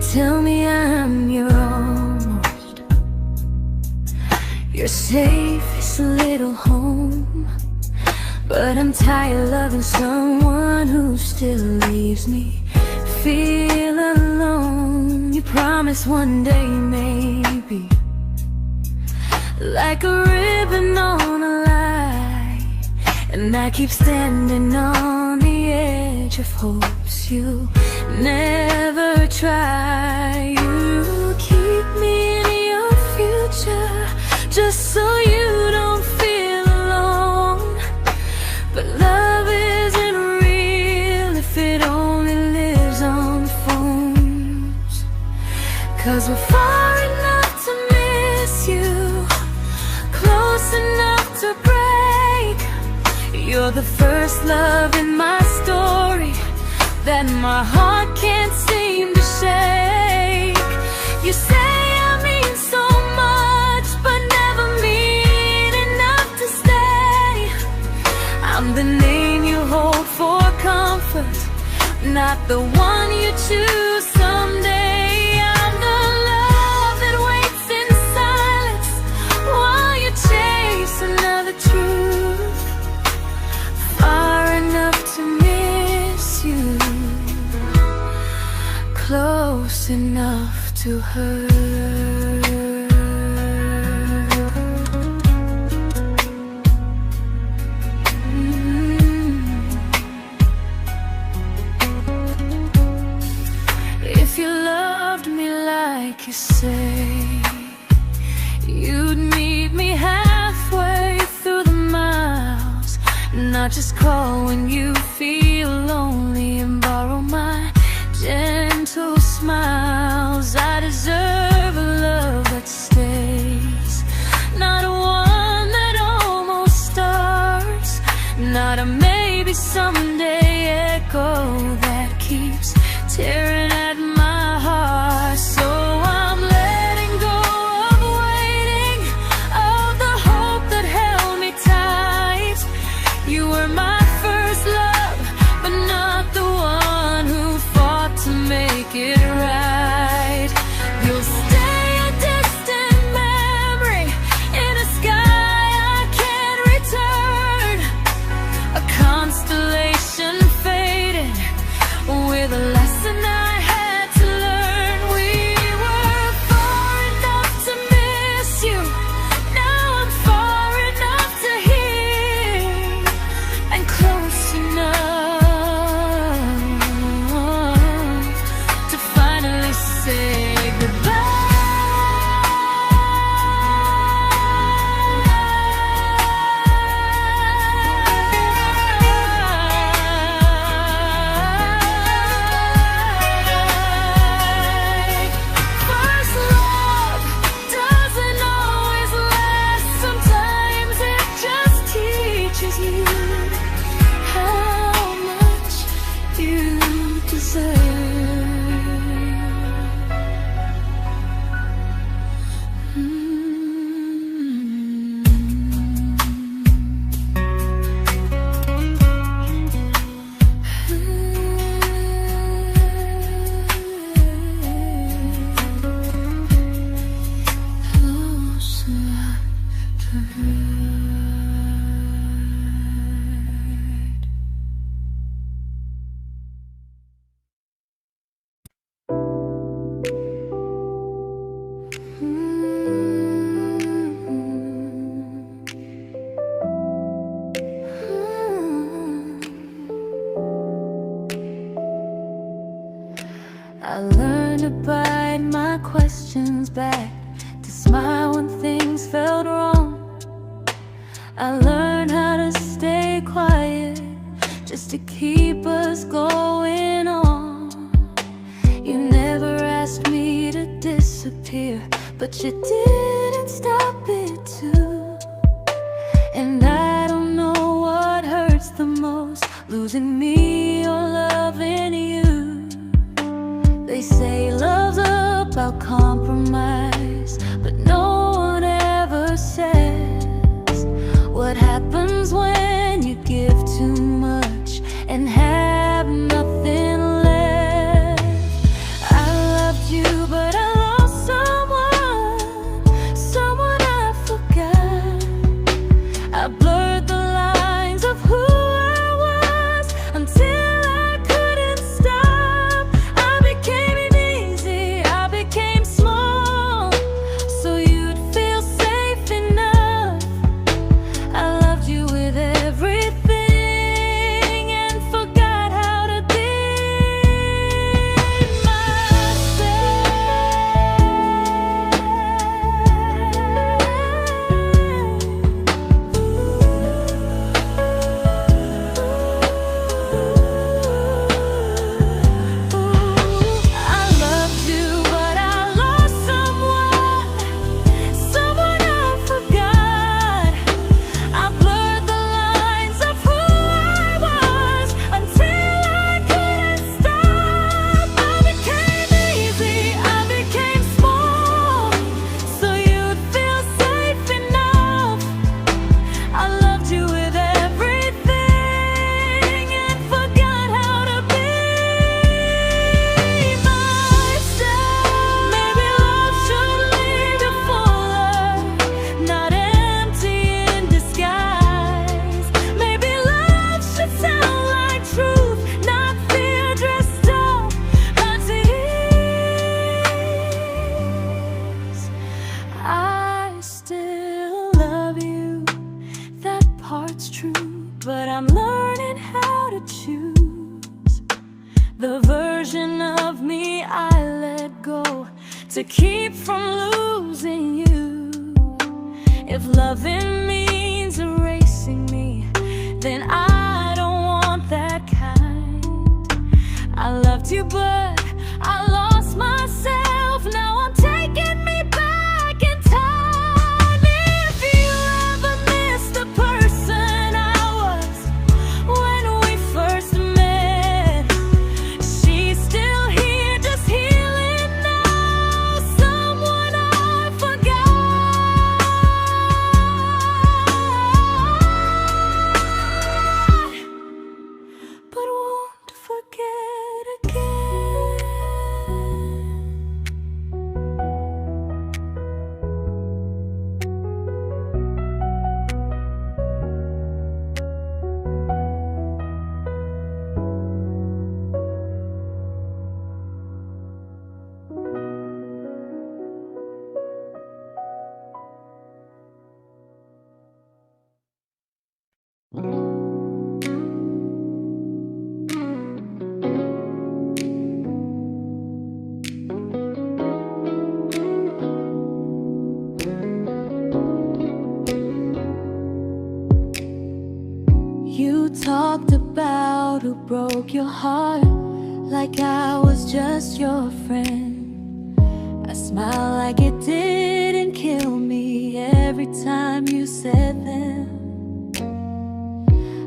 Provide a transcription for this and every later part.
tell me I'm your almost, your safest little home. But I'm tired loving someone who still leaves me feel alone. You promise one day maybe, like a ribbon on a line, and I keep standing on the edge of hopes you never try. You keep me in your future just so you don't feel alone. But love isn't real if it only lives on phones. 'Cause we're far enough to miss you, close enough to break. You're the first love in my story that my heart can't seem to shake. You say I mean so much, but never mean enough to stay. I'm the name you hold for comfort, not the one you choose someday. I'm the love that waits in silence while you chase another truth. Far enough to miss you, close enough to hurt. If you loved me like you say, you'd meet me halfway through the miles, not just call when you feel lonely and borrow my gentle smiles. I deserve a love that stays, not a one that almost starts, not a maybe someday echo that keeps tearing at my heart. So I'm letting go of waiting, of the hope that held me tight. You were my first love, but not the one who fought to make it right. You'll stay a distant memory in a sky I can't return, a constellation faded with a lesson I had to learn. We were far enough to miss you, now I'm far enough to hear, and close enough to finally say goodbye. First love doesn't always last, sometimes it just teaches you how much you deserve. Close enough to hurt. I learned to bite my questions back, to smile when things felt wrong. I learned how to stay quiet just to keep us going on. You never asked me to disappear, but you didn't stop it too. And I don't know what hurts the most, losing me or loving you. They say love's about compromise, but no one ever says what happens when you give too much and have nothing left. I loved you to keep from losing you. If loving means erasing me, then I don't want that kind. I loved you, but I lost myself. Now I'm taking me back in time. If you ever miss the person I was when we first met, she's still here, just healing now. Someone I forgot, but won't forget again. You talked about who broke your heart, like I was just your friend. I smiled like it didn't kill me every time you said them.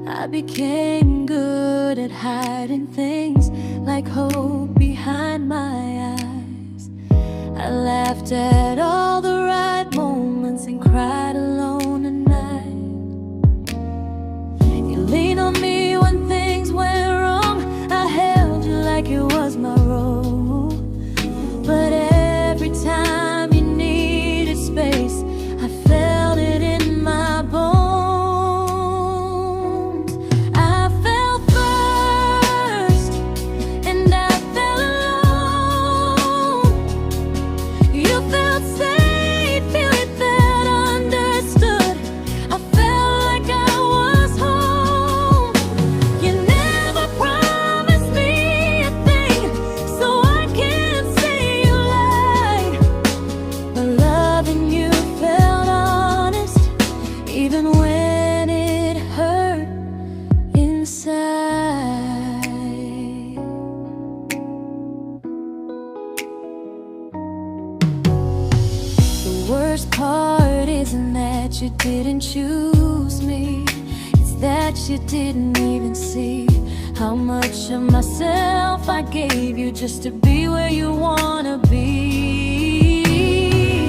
I became good at hiding things like hope behind my eyes. I laughed at all the right moments and cried alone at night. You leaned on me when things went wrong. I held you like it was my role. But every time you needed space, I felt it in my bones. I fell first, and I fell alone. You felt safe, you felt understood. I felt like I was home. You never promised me a thing, so I can't say you lied. But loving you felt honest, even when it hurt inside. The worst part isn't that you didn't choose me, it's that you didn't even see how much of myself I gave you just to be where you wanna be.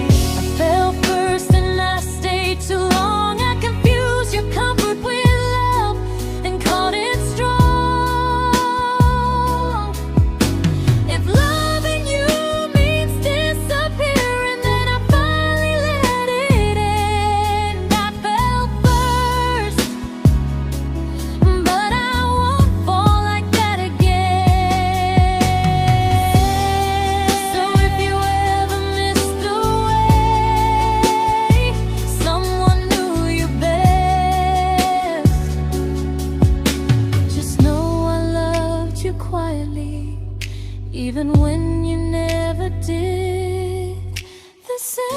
I fell first and I stayed too long. I confused your comfort with love and called it strong. If loving you means disappearing, then I finally let it end. I fell first, but I won't fall like that again. So if you ever missed the way someone knew you best, just know I loved you quietly, even when you never did the same.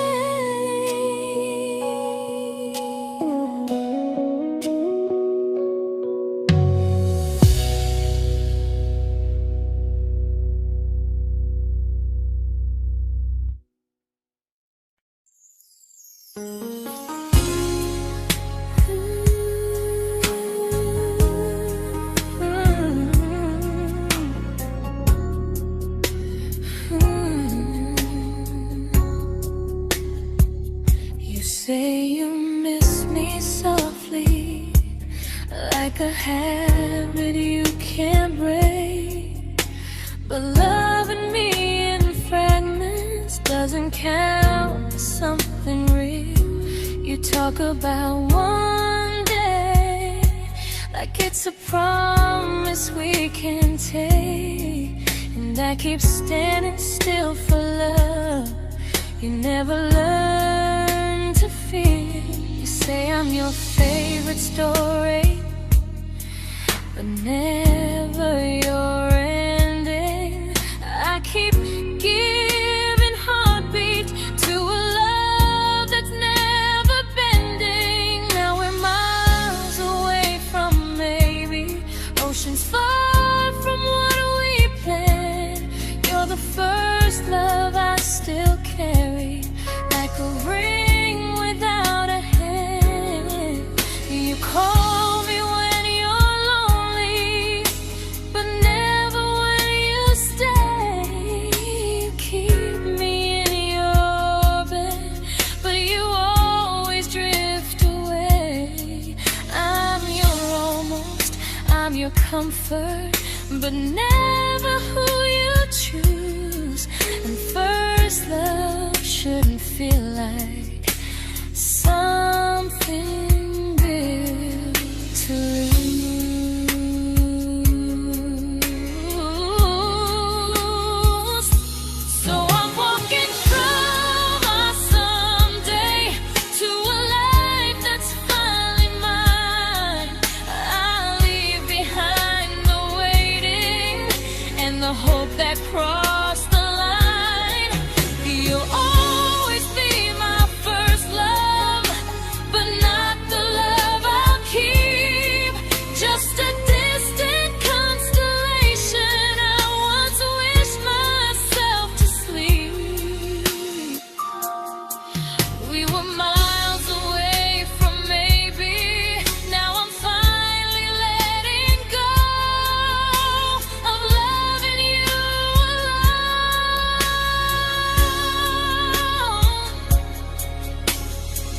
You say you miss me softly, like a habit you can't break. But loving me in fragments doesn't count as something real. You talk about one day like it's a promise we can take, and I keep standing still for love. You never learn to feel. You say I'm your favorite story, but never your ending. I keep giving heart comfort, but never who you choose. And first love shouldn't feel like something built to lose. So I'm walking through my someday to a life that's finally mine. I'll leave behind the waiting and the hope that crossed the line. You'll always be my first love, but not the love I'll keep. Just a distant constellation I once wished myself to sleep. We were miles away from maybe. Now I'm finally letting go of loving you alone.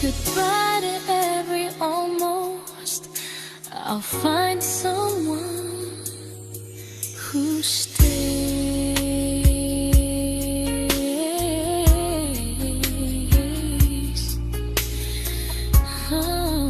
Goodbye to every almost. I'll find someone who stays. Oh.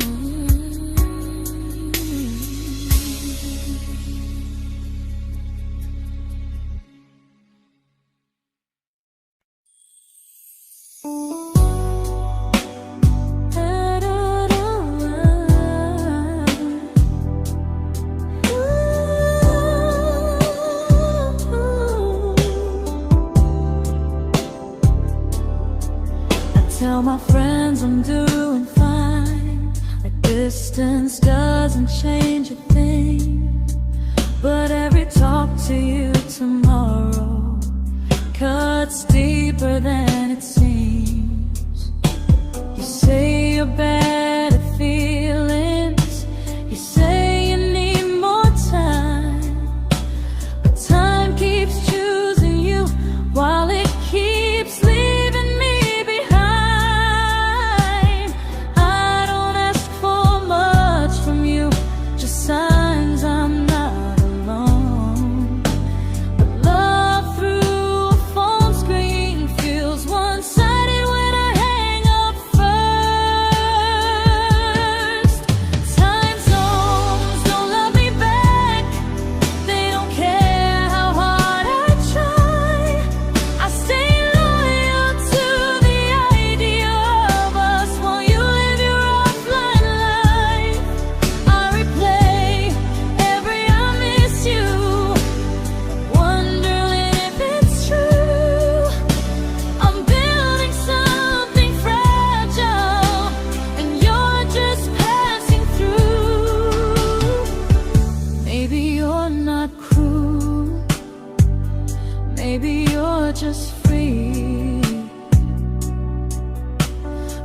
Tell my friends I'm doing fine, like distance doesn't change a thing. But every talk to you tomorrow cuts deeper than it seems. You say you're bad at feelings, you say you need more time, but time keeps choosing you while it keeps leaving me behind. I don't ask for much from you, just signs I'm not alone. But love through a phone screen feels one-sided when I hang up first. Time zones don't love me back, they don't care how hard I try. I stay loyal to the idea of us while you live your offline life. I replay every I miss you, wondering if it's true. I'm building something fragile, and you're just passing through. Maybe you're not cruel, maybe you're just free.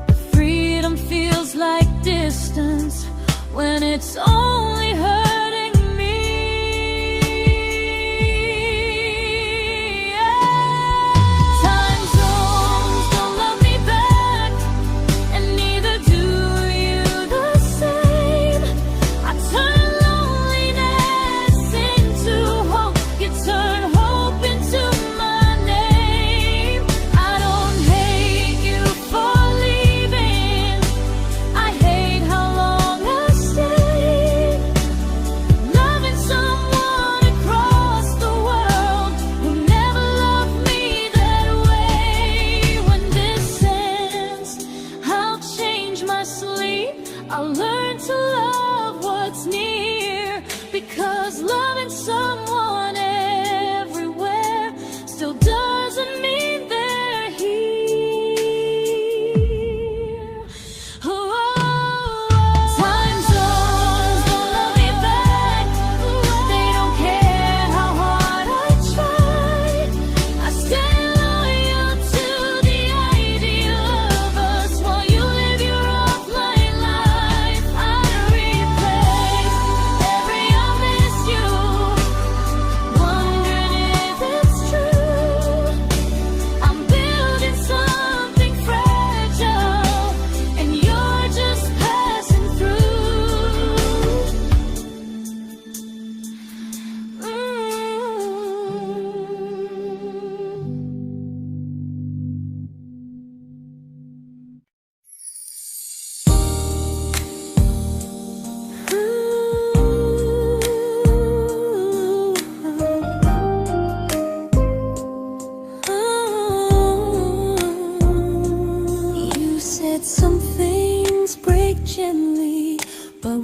But freedom feels like distance when it's only hurting me. Time zones don't love me back, and neither do you the same. I turn loneliness into hope, you turn hope into my name. I don't hate you for leaving, I hate how long I stayed.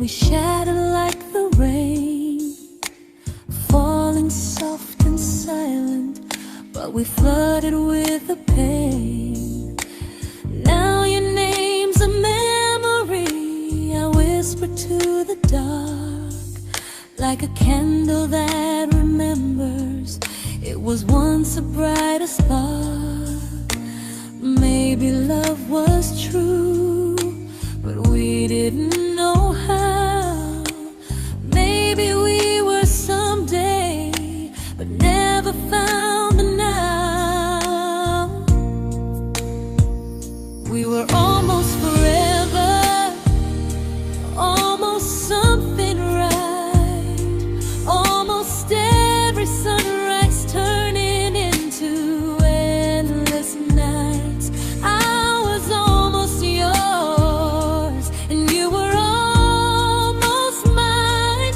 we shattered like the rain, falling soft and silent, but we flooded with the pain. Now your name's a memory I whisper to the dark, like a candle that remembers it was once a brighter spark. Maybe love was true, but we didn't know how. Maybe we were someday, but never found the now. We were almost forever, almost something right, almost every sunrise turning into endless nights. I was almost yours, and you were almost mine,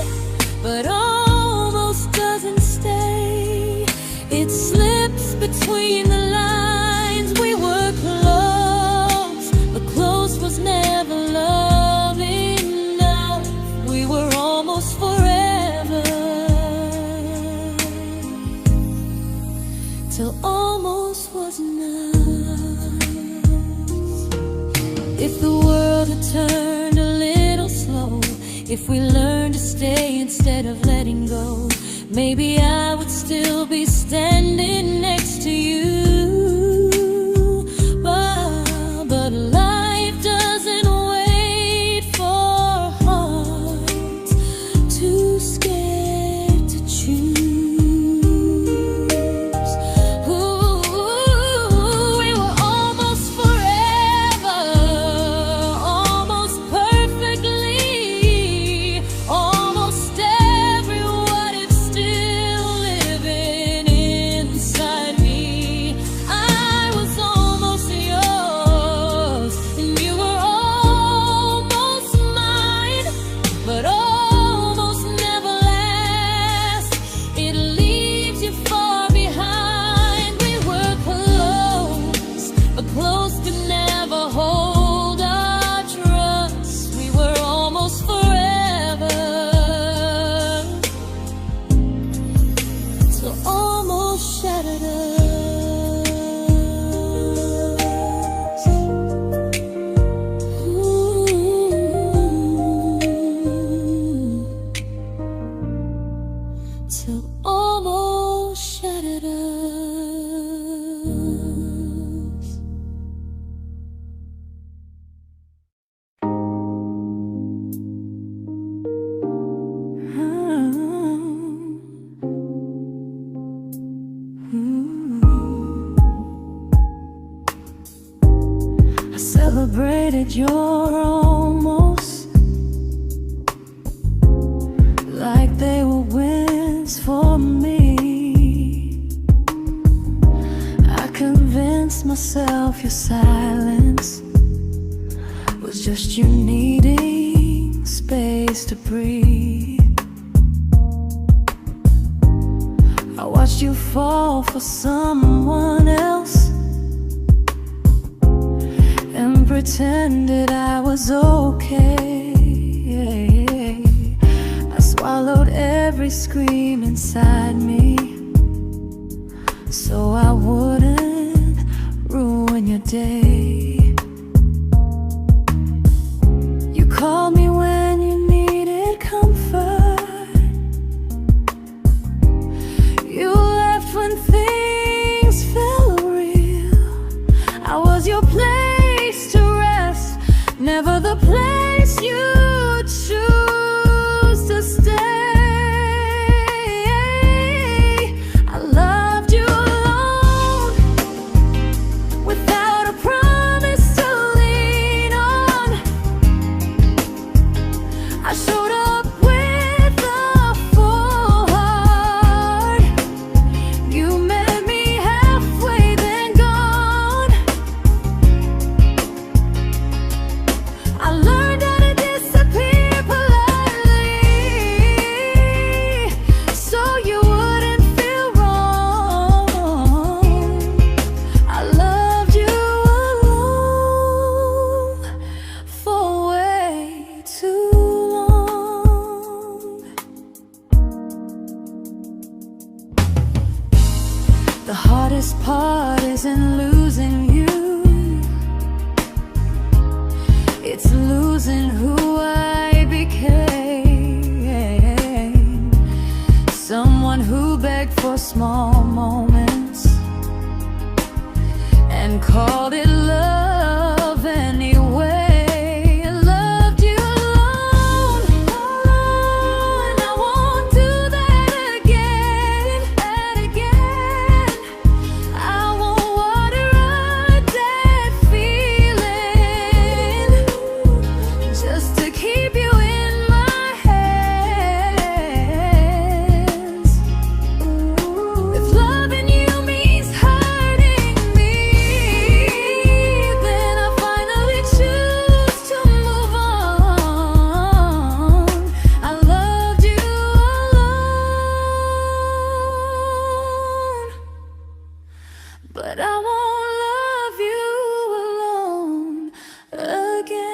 but almost doesn't stay. It slips between the lines. We were close, but close was never love enough. We were almost forever, till almost was enough. If the world had turned a little slow, if we learned to stay instead of letting go, maybe I would still be standing next to you. But life doesn't wait for hearts too scared to choose. Ooh, we were almost forever, almost perfectly, almost every what if still living inside me. I was almost yours, and you were almost mine, but almost never lasts. It leaves you far behind. We were close, but close could never hold our trust. We were almost forever, till almost shattered us. Ooh, till almost shattered us. I celebrated your almost like they were wins for me. I convinced myself your silence was just you needing space to breathe. I watched you fall for someone else and pretended I was okay. I swallowed every scream inside me so I wouldn't ruin your day. You called me when you needed comfort. You left when things felt real. I was your place to rest, never the place you choose to stay. I loved you alone, without a promise to lean on. I showed up with a full heart. You met me halfway, then gone. I learned heart isn't losing you, it's losing who I became. Someone who begged for small moments and called it love anyway. Loved you alone, and I won't do that again and again. I won't water a dead feeling just to keep you in my hands. If loving you means hurting me, then I finally choose to move on. I loved you alone, but I won't love you alone again.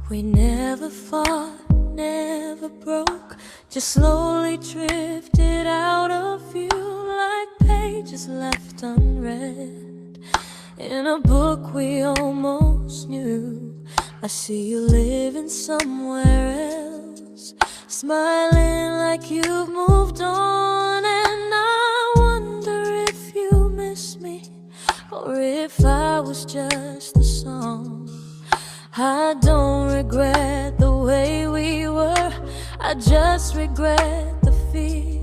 We never fought, never broke, just slowly drifted out of view like pages left unread in a book we almost knew. I see you living somewhere else, smiling like you've moved on, and I wonder if you miss me or if I was just a song. I don't regret the way we were, I just regret the fear.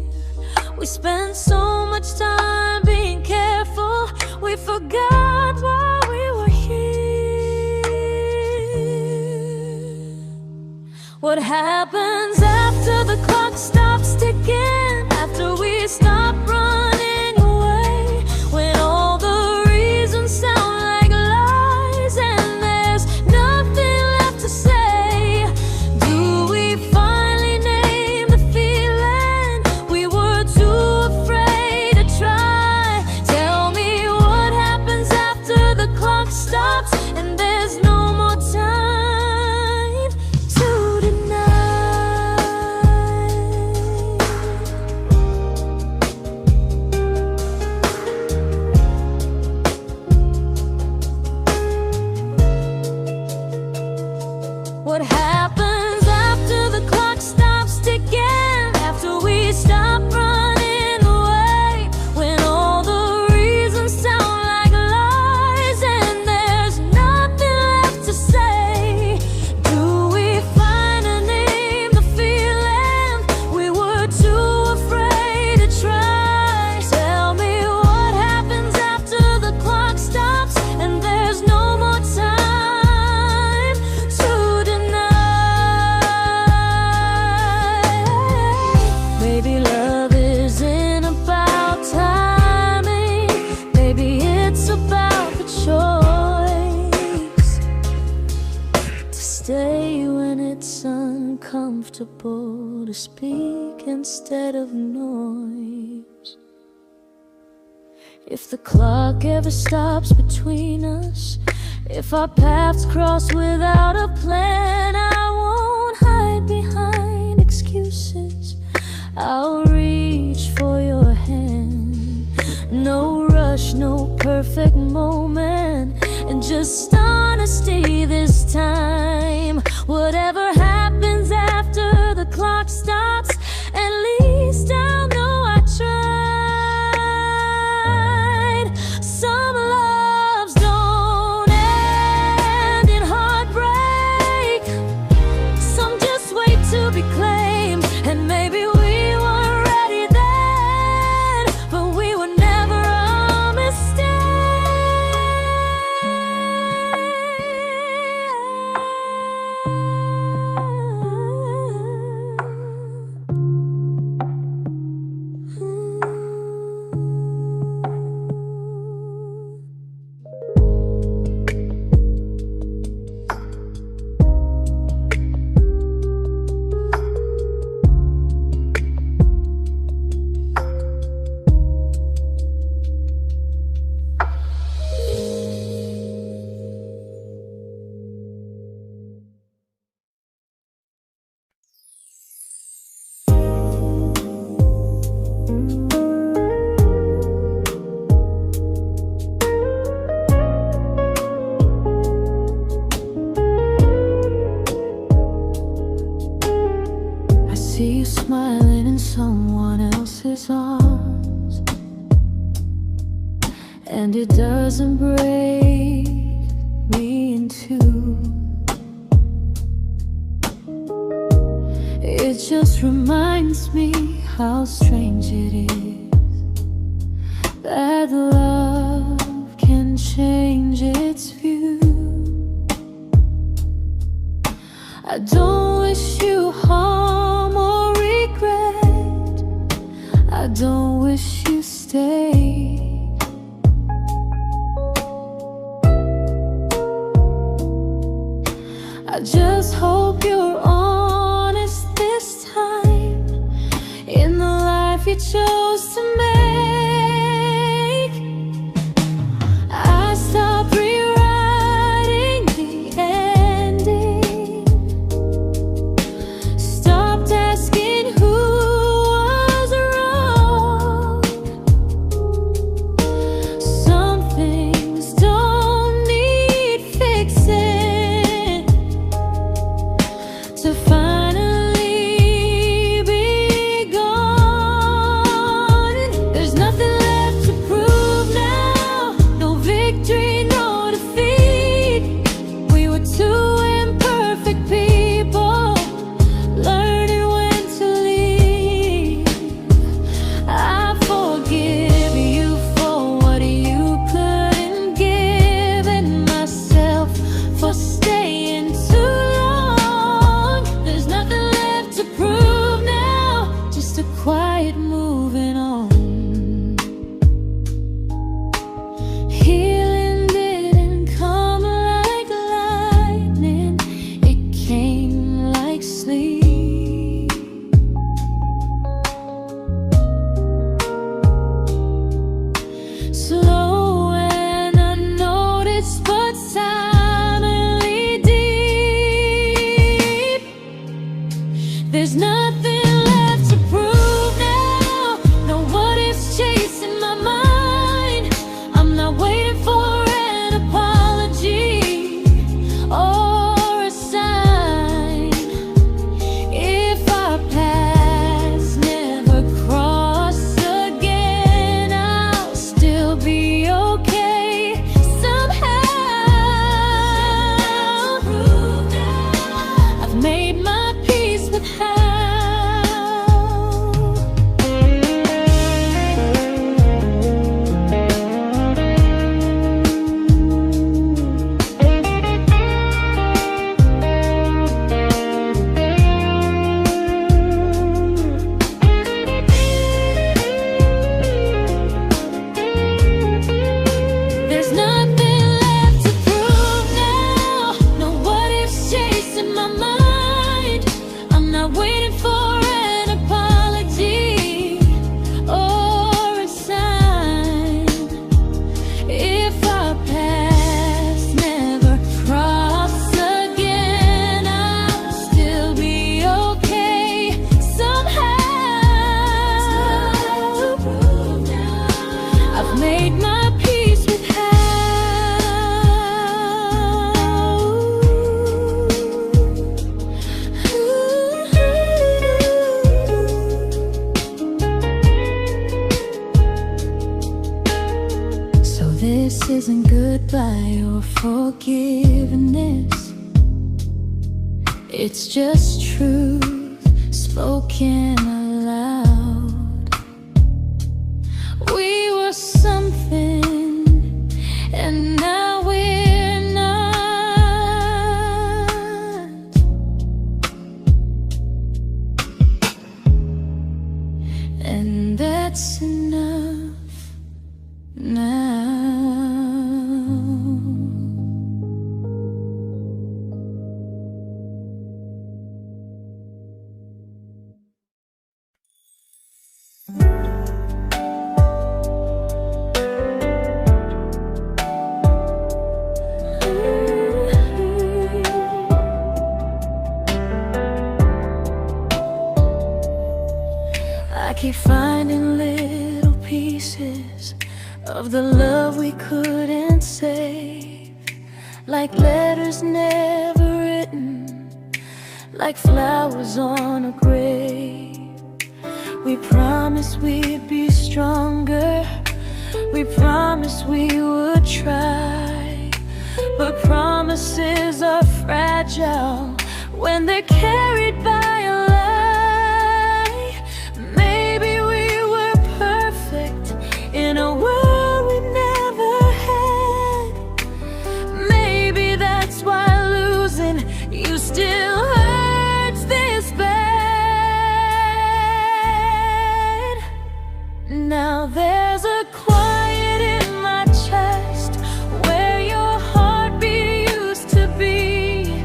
We spent so much time being careful, we forgot why we were here. What happens after the clock stops ticking, after we stop running away, when all the reasons sound like lies and there's nothing left to say? Do we finally name the feeling we were too afraid to try? Tell me what happens after the clock stops and there's no more time to deny. What happens after the clock stops ticking, after we stop running away, when all the reasons sound like lies and there's nothing left to say? Do we finally name the feeling we were too afraid to try? Tell me what happens after the clock stops and there's no more time to deny. Maybe love isn't about timing, maybe it's about the choice to stay when it's uncomfortable, to speak instead of noise. If the clock ever stops between us, if our paths cross without a plan, I won't hide behind excuses, I'll reach for your hand. No rush, no perfect moment, and just honesty this time. Whatever happens after the clock stops, at least I'll know I tried. Some loves don't end in heartbreak, some just wait to be claimed, and maybe we weren't ready then, but we were never a mistake. and it doesn't break me in two. It just reminds me how strange it is that love can change its view. I don't wish you harm or regret. I don't wish you stay. I just hope you're honest this time in the life you chose to make. I stopped rewriting the ending, stopped asking who was wrong. Some things don't need fixing to finally be gone. There's nothing left to prove now, no victory, no defeat. We were two imperfect people, learning when to leave. I forgive you for what you couldn't give, and myself for staying too long. There's nothing left to prove now, just a quiet moving on. Healing didn't come like lightning, it came like sleep. Slow and unnoticed, but silently deep. There's nothing left to prove now, no what ifs chasing my mind. I'm not waiting for an apology or a sign. If our paths never cross again, I'll still be okay somehow. I've made my peace with how. There's nothing left to prove now, no what ifs chasing my mind. I'm not waiting for an apology or a sign. If our paths never cross again, I'll still be okay somehow. I've made my peace with how. So this isn't goodbye or forgiveness, it's just truth spoken aloud. We were something, and now we're not. And that's enough now. I keep finding little pieces of the love we couldn't save, like letters never written, like flowers on a grave. We promised we'd be stronger, We promised we would try, but promises are fragile when they're carried by a lie. Maybe we were perfect in a world we never had. Maybe that's why losing you still hurts this bad. Now there's a quiet in my chest where your heartbeat used to be,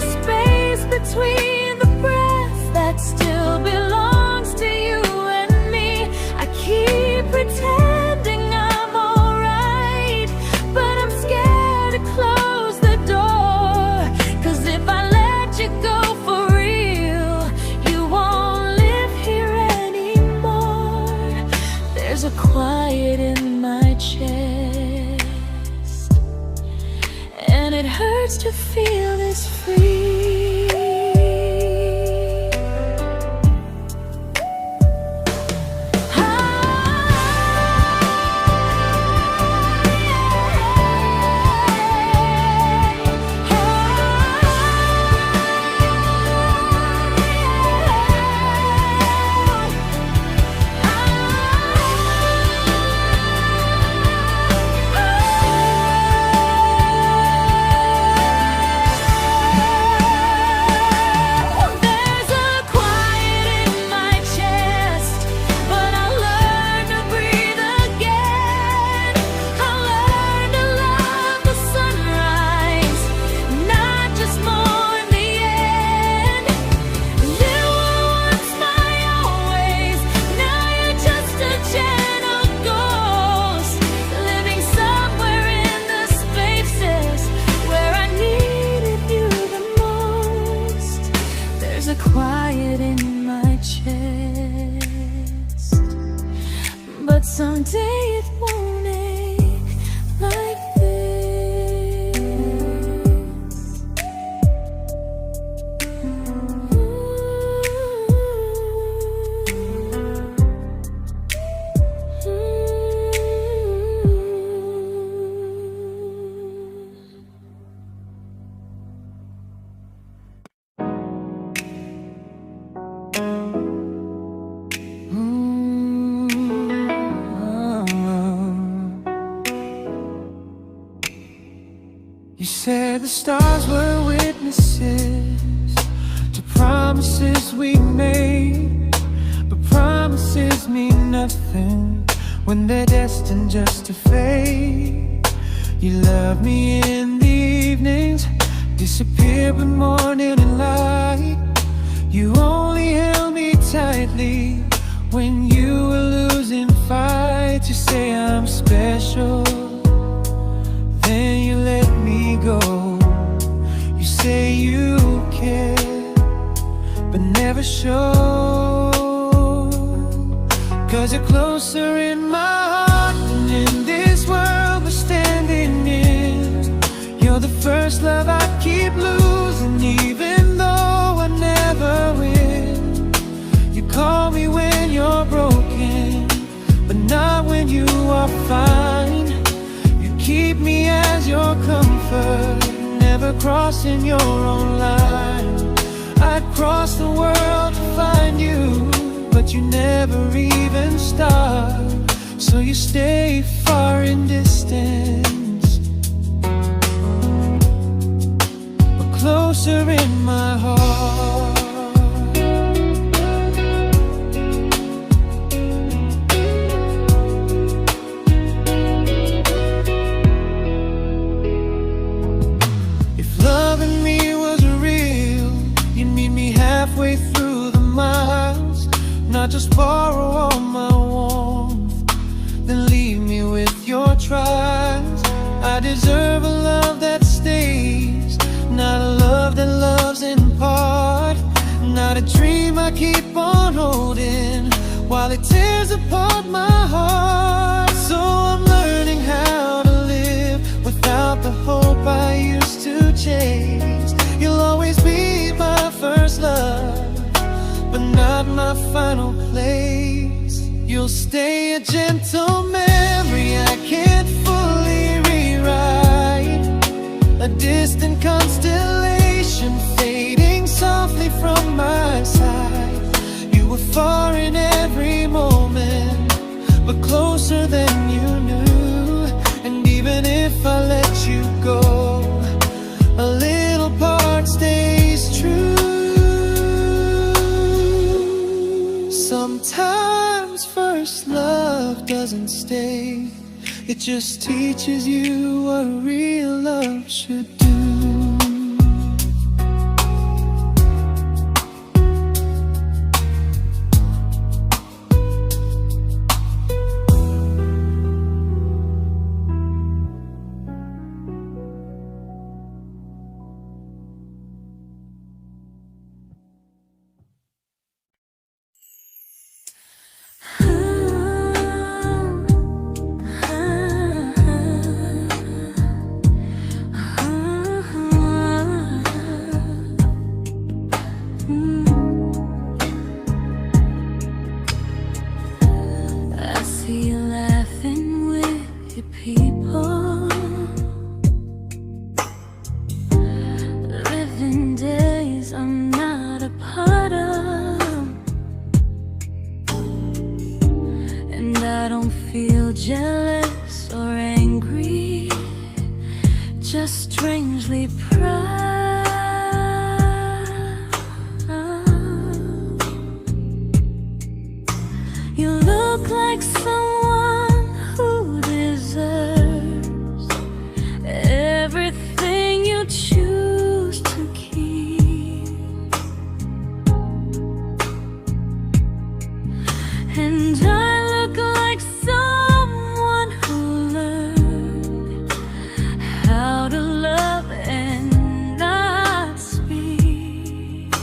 a space between the breaths that still belongs to you and me. I keep pretending I'm alright, but I'm scared to close the door, 'cause if I let you go for real, you won't live here anymore. There's a quiet in my chest, and it hurts to feel this free. Quiet in my chest, but someday it won't ache like this. You said the stars were witnesses to promises we made, but promises mean nothing when they're destined just to fade. You love me in the evenings, disappear when morning and light. You only held me tightly when you were losing fights. You say I'm special, then you let me go. You say you care, but never show, 'cause you're closer in my heart than in this world we're standing in. You're the first love I keep losing, even though I never win. You call me when you're broken, but not when you are fine. Keep me as your comfort, never crossing your own line. I'd cross the world to find you, but you never even start. So you stay far in distance, but closer in my heart. Halfway through the miles, not just borrow all my warmth, then leave me with your trials. I deserve a love that stays, not a love that loves in part, not a dream I keep on holding while it tears apart my heart. So I'm learning how to live without the hope I used to chase. You'll always be my first love, but not my final place. You'll stay a gentle memory mistake. It just teaches you what real love should do. Jealous or angry, just strangely proud. You look like someone who deserves everything you choose to keep, and I look like someone who learned how to love and not speak.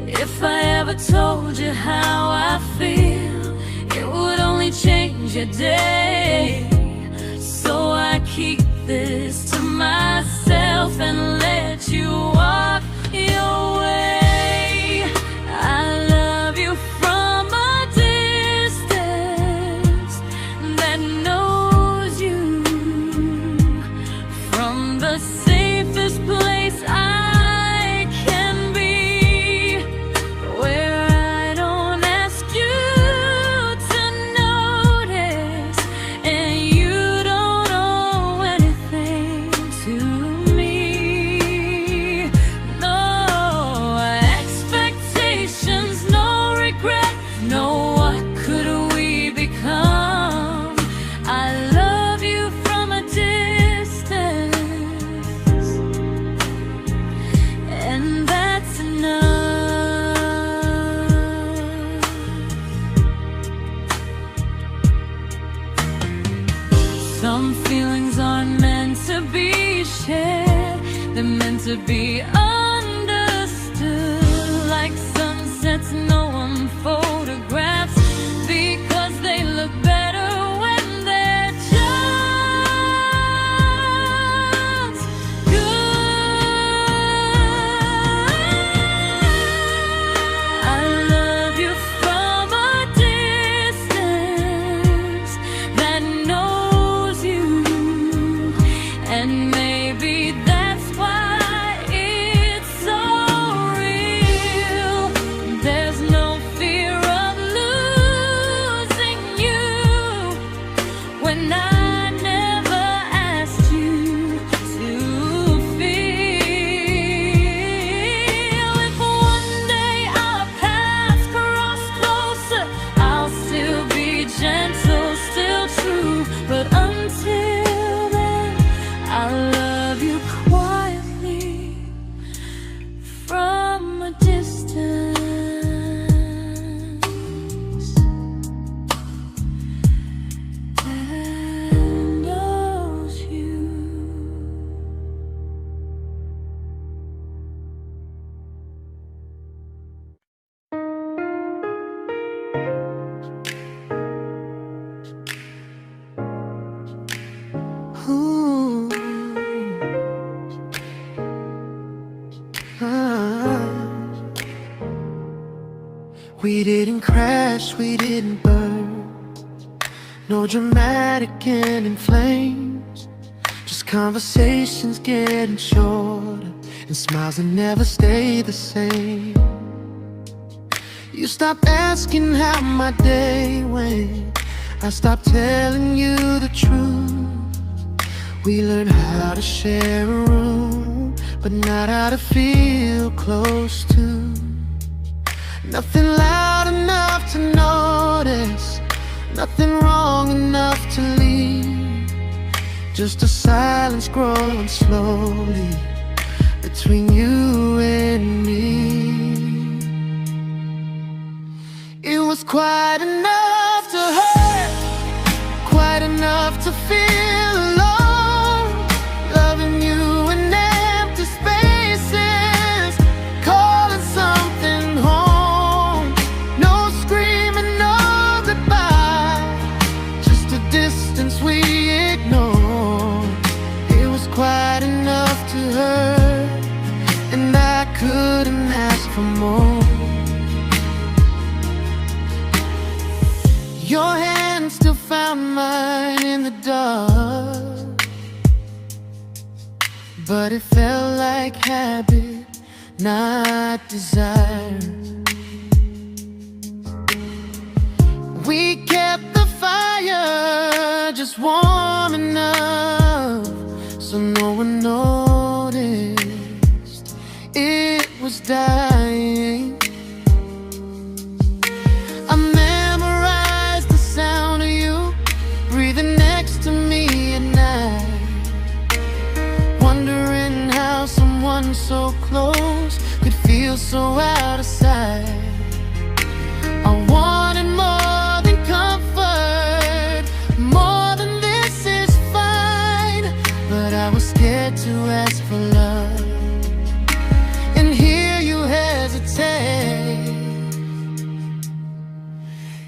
If I ever told you how I feel, it would only change your day. So I keep this to myself and let you walk your way. I love you from a distance that knows you, from the safest place I can be, where I don't ask you to notice and you don't owe anything to me. No expectations, no regret, no what could we become. I love you from a distance, and that's enough. Some feelings aren't meant to be shared, they're meant to be understood, like sunsets no one photographs, because they look better when they're just good. I love you from a distance that knows you, and maybe that's why it's so real. There's no fear of losing you when I never asked you to feel. If one day our paths cross closer, I'll still be gentle, still true, but until then, I love you quietly from a distance that knows you. Ooh. Ah. We didn't crash, we didn't burn, no dramatic end in flames, just conversations getting shorter and smiles that never stay the same. You stopped asking how my day went, I stopped telling you the truth. We learned how to share a room, but not how to feel close to. Nothing loud enough to notice, nothing wrong enough to leave. Just a silence growing slowly between you and me. It was quite enough to hurt, quite enough to feel alone. Loving you in empty spaces, calling something home. No screaming, no goodbye, just a distance we ignored. It was quite enough to hurt, and I couldn't ask for more. Your hand still found mine in the dark, but it felt like habit, not desire. We kept the fire just warm enough so no one noticed it was dying. I memorized the sound of you breathing next to me at night, wondering how someone so close could feel so out of sight. I wanted more than comfort, more than this is fine, but I was scared to ask for love and hear you hesitate.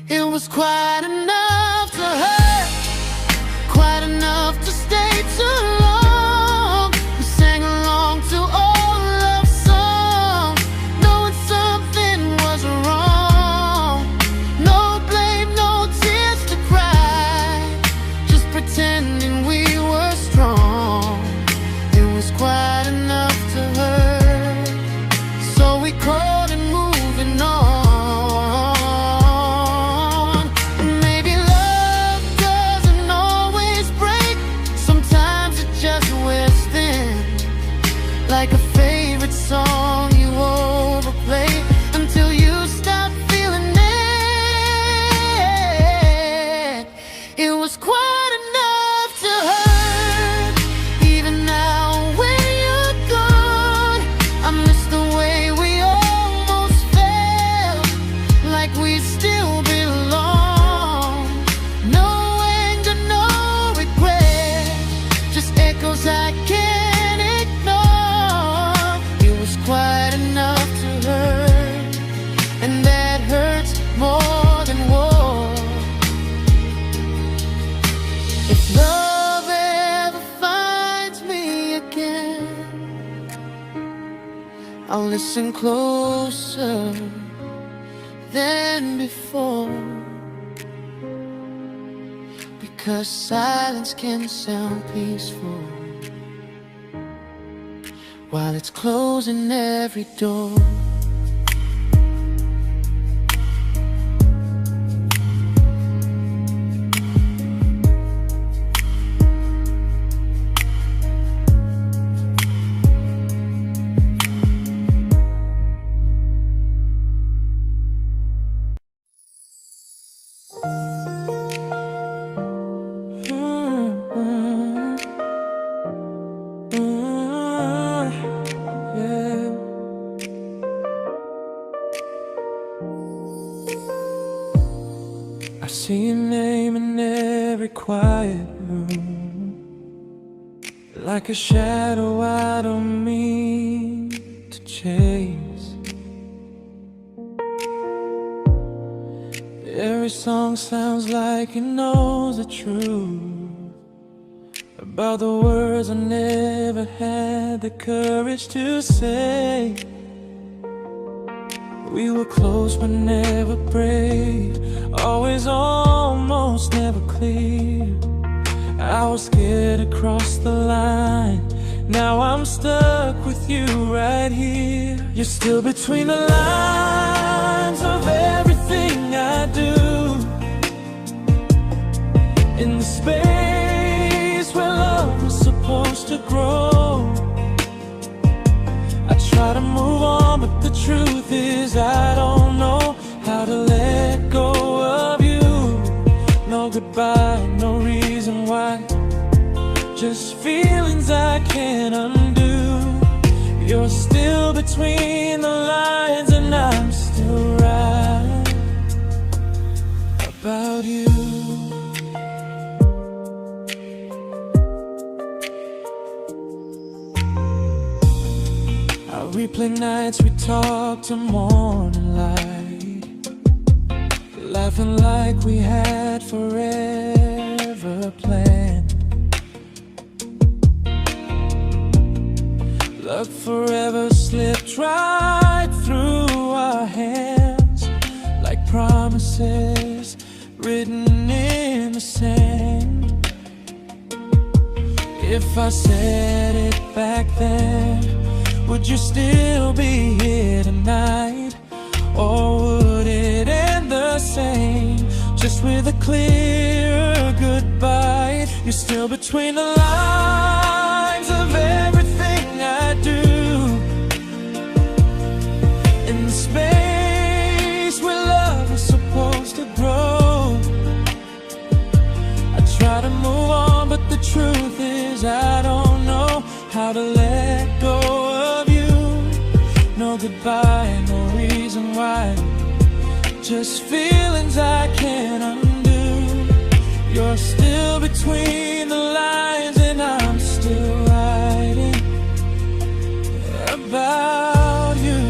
It was quite enough to hurt, quite enough to stay too long. We sang along to old love songs, knowing something was wrong. No blame, no tears to cry, just pretending we were strong. It was quite enough to hurt, so we called and moving on. Maybe love doesn't always break, sometimes it just wears thin, like a favorite song you overplay until you stop feeling it. It was quite enough to hurt, even now when you're gone. I miss the way we almost felt, like we still belong. No anger, no regret, just echoes I can't ignore. It was quite enough to hurt, and that hurts more than war. If love ever finds me again, I'll listen closer than before, because silence can sound peaceful while it's closing every door. I see your name in every quiet room, like a shadow I don't mean to chase. Every song sounds like it knows the truth about the words I never had the courage to say. We were close but never brave, always almost never clear. I was scared to cross the line, now I'm stuck with you right here. You're still between the lines of everything I do, in the space where love was supposed to grow. I try to move on, but the truth is I don't know between the lines, and I'm still right about you. I replay nights we talk to morning light, laughing like we had forever planned. Luck forever slipped right through our hands, like promises written in the sand. If I said it back then, would you still be here tonight? Or would it end the same, just with a clear goodbye? You're still between the lines of everything I do, in the space where love is supposed to grow. I try to move on, but the truth is I don't know how to let go of you. No goodbye, no reason why, just feelings I can't undo. You're still between the lines, and I'm still writing about you.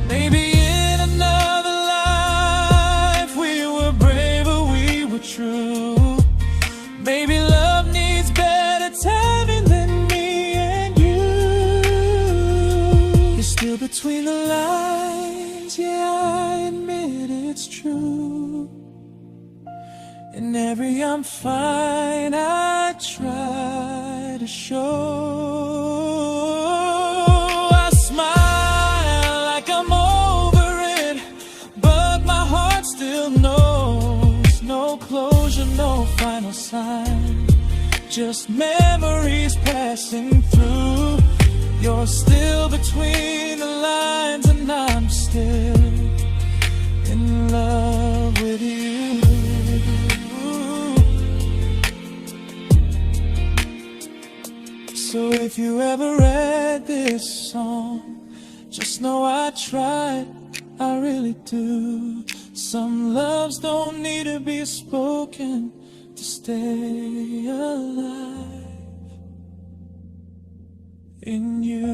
Maybe in another life we were braver, we were true. Maybe love needs better timing than me and you. You're still between the lines, yeah, I admit it's true. In every I'm fine I try to show. I smile like I'm over it, but my heart still knows. No closure, no final sign, just memories passing through. You're still between the lines, and I'm still in love with you. So if you ever read this song, just know I tried, I really do. Some loves don't need to be spoken to stay alive in you.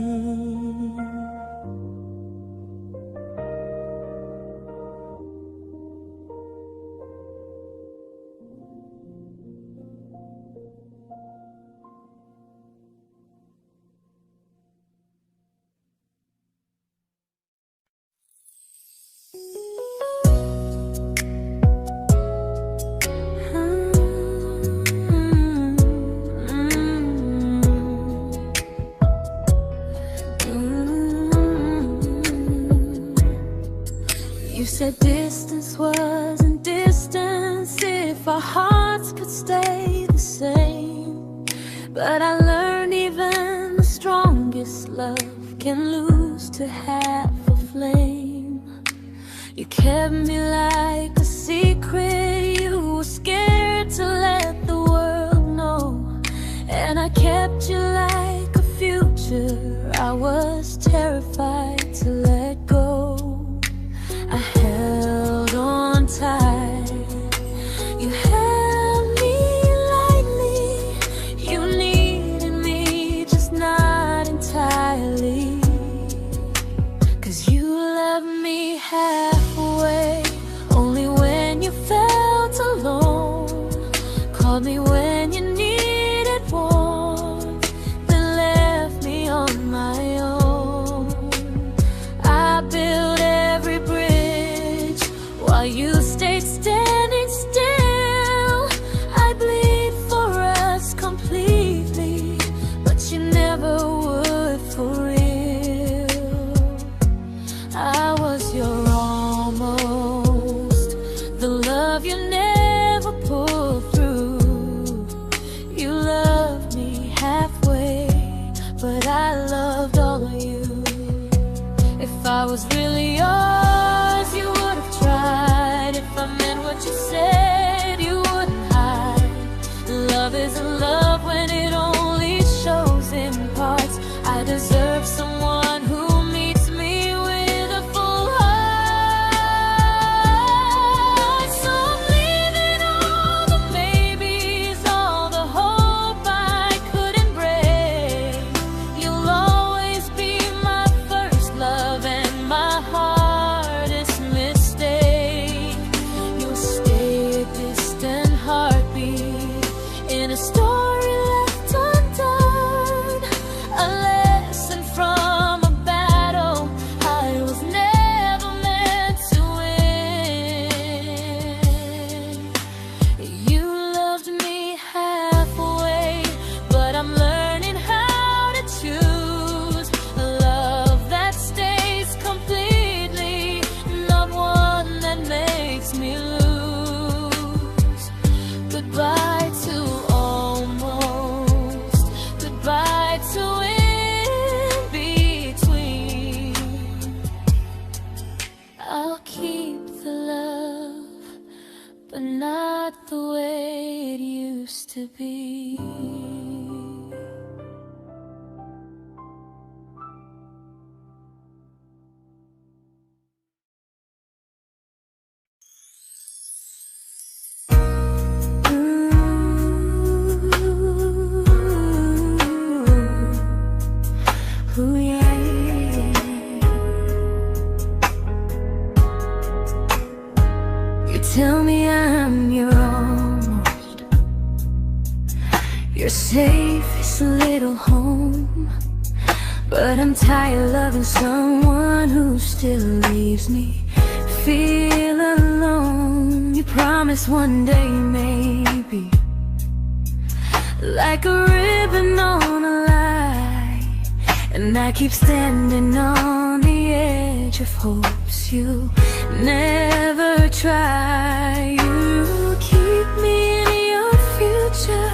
You said distance wasn't distance if our hearts could stay the same. But I learned even the strongest love can lose to half a flame. You kept me like a secret, you were scared to let the world know. And I kept you like a future, I was terrified to let go. I held on tight, you held me lightly. You needed me, just not entirely. 'Cause you loved me halfway, only when you felt alone. Called me when you needed warmth, then left me on my own. I built every bridge while you stayed standing still. I bleed for us completely, but you never would for real. I was your almost, the love you never pulled through. You loved me halfway, but I loved all of you. If I was really yours, you would have tried. If I meant what you said, you wouldn't hide. Love isn't love when it only shows in parts. I deserve someone but not the way it used to be. Ooh, yeah, yeah. You tell me I'm your almost, your safest little home, but I'm tired loving someone who still leaves me feel alone. You promise one day maybe, like a ribbon on a line, and I keep standing on the edge of hopes you never try. You keep me in your future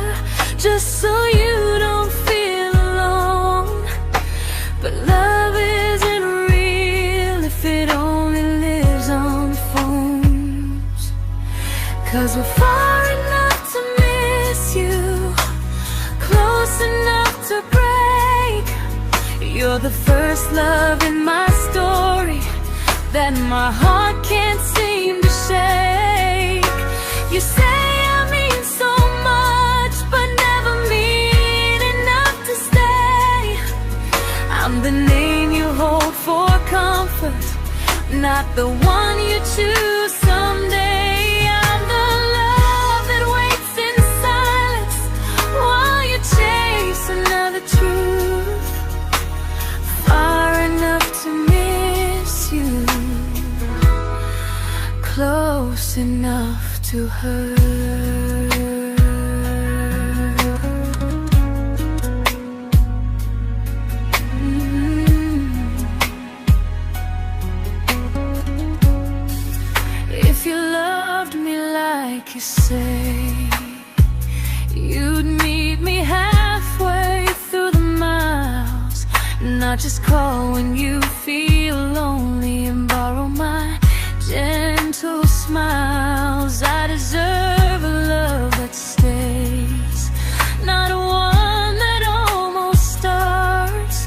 just so you don't feel alone. But love isn't real if it only lives on phones. 'Cause we're far enough to miss you, close enough to break. You're the first love in my story that my heart can't seem to shake. You say I mean so much, but never mean enough to stay. I'm the name you hold for comfort, not the one you choose someday. I'm the love that waits in silence while you chase another truth. Far enough to miss you, close enough to hurt. If you loved me like you say, you'd meet me halfway through the miles, not just call when you feel lonely and borrow my gentle smiles. I deserve a love that stays, not one that almost starts,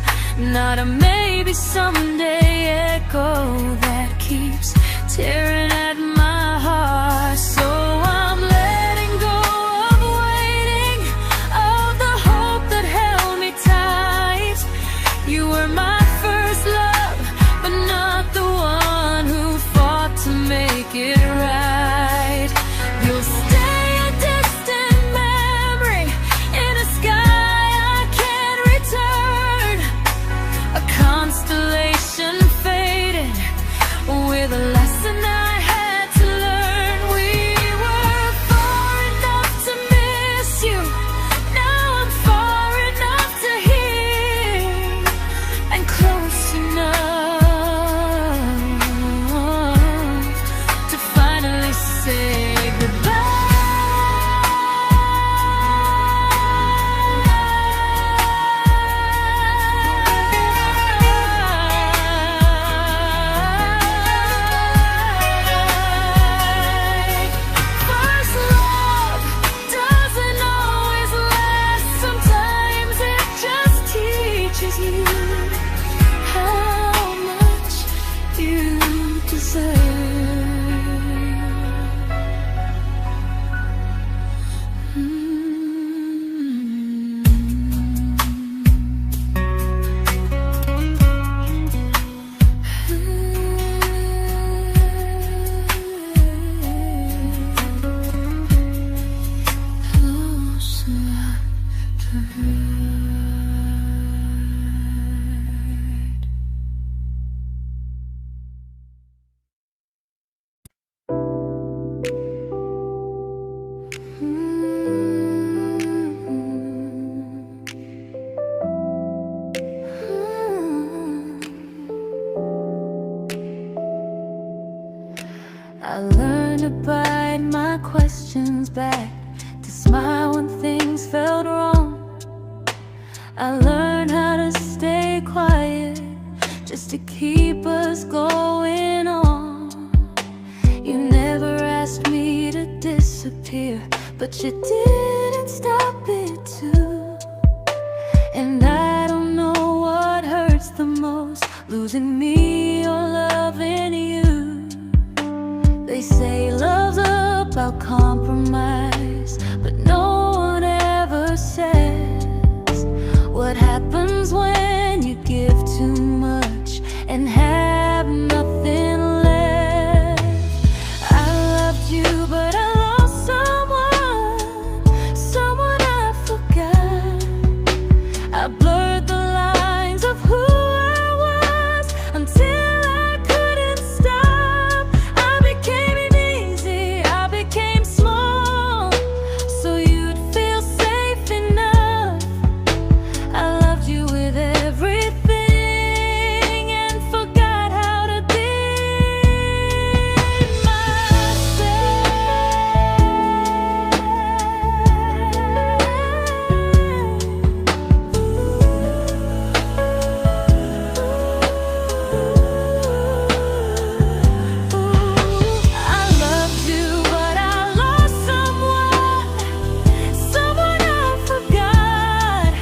not a maybe someday echo that keeps tearing at my heart. So I'm letting go of waiting, of the hope that held me tight. You were my first love, but not the one who fought to make it right. You'll stay a distant memory in a sky I can't return, a constellation faded with a lesson I had to learn. We were far enough to miss you, now I'm far enough to hear, and close enough to finally say goodbye. First love doesn't always last, sometimes it just teaches you how much you deserve. Close enough to hurt. I learned to bite my questions back, to smile when things felt wrong. I learned how to stay quiet just to keep us going on. You never asked me to disappear, but you didn't stop it too. And I don't know what hurts the most, losing me or loving you. They say love's about compromise, but no one ever says what happens when you give too much and have nothing left. I loved you, but I lost someone I forgot. I blurred the lines of who I was until I couldn't stop. I became easy, I became small, so you'd feel safe enough. I loved you with everything and forgot how to be I loved you, but I lost someone I forgot.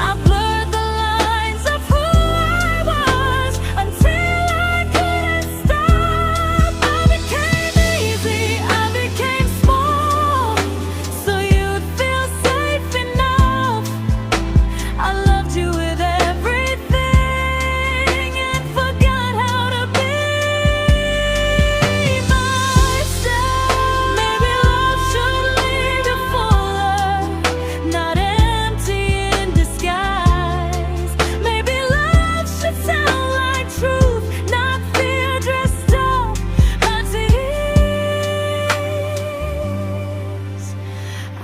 I blurred the lines of who I was until I couldn't stop. I became easy, I became small, so you'd feel safe enough. I loved you with everything and forgot how to be myself. Maybe love should leave you fuller, not empty in disguise. Maybe love should sound like truth, not fear dressed up as ease.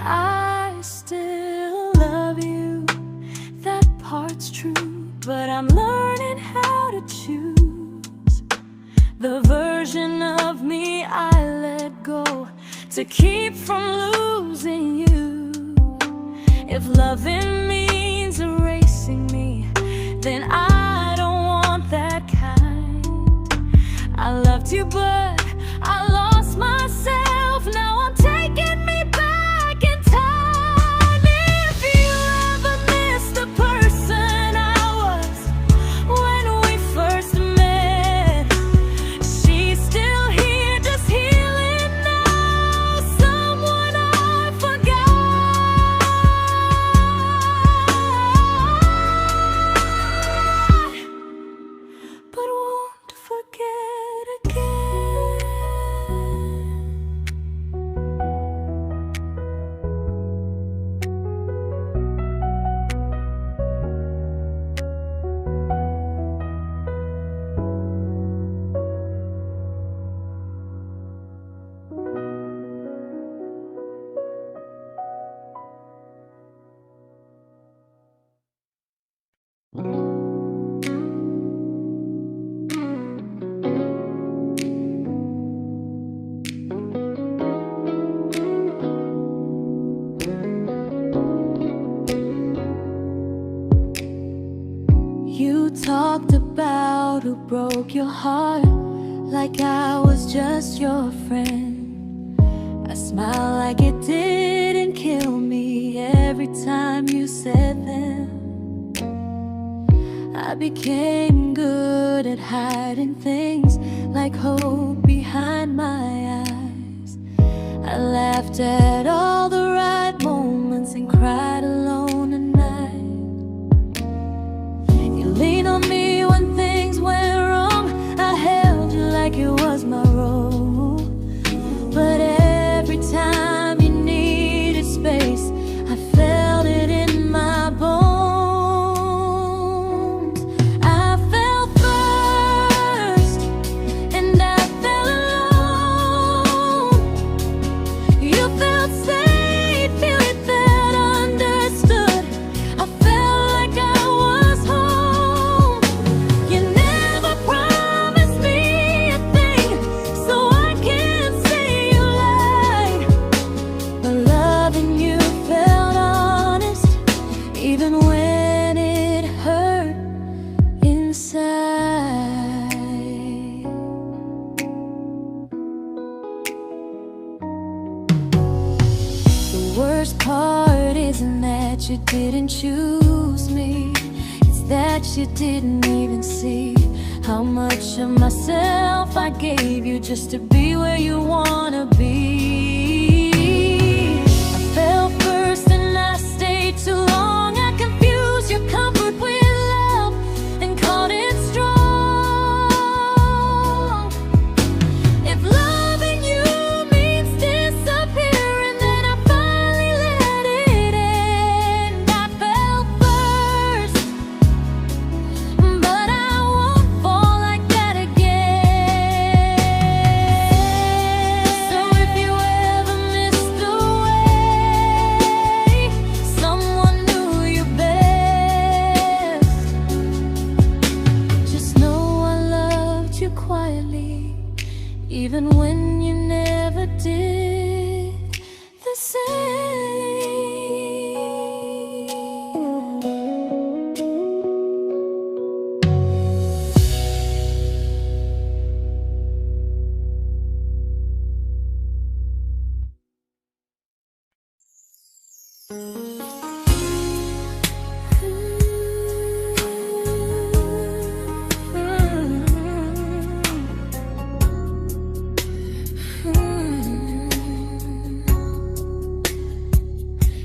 I still love you, that part's true, but I'm learning how to choose the version of me I let go to keep from losing you. If loving means erasing me, then I don't want that kind. I loved you, but I lost myself. Now I'm taking me back in time. If you ever miss the person I was when we first met, she's still here, just healing now. Someone I forgot, but won't forget again. You talked about who broke your heart like I was just your friend. I smile like it didn't kill me every time you said them. I became good at hiding things like hope behind my eyes. I laughed at all the right moments and cried alone at night. You leaned on me when things went wrong. I held you like it was my role. But every time you needed space, I felt it in my bones. I fell first, and I fell alone. You felt safe. worst part isn't that you didn't choose me, it's that you didn't even see how much of myself I gave you just to be where you wanna be. I fell first and I stayed too long. I confused your comfort with love and called it strong. If loving you means disappearing, then I finally let it end. I fell first, but I won't fall like that again. So if you ever missed the way someone knew you best, just know I loved you quietly, even when you never did the same.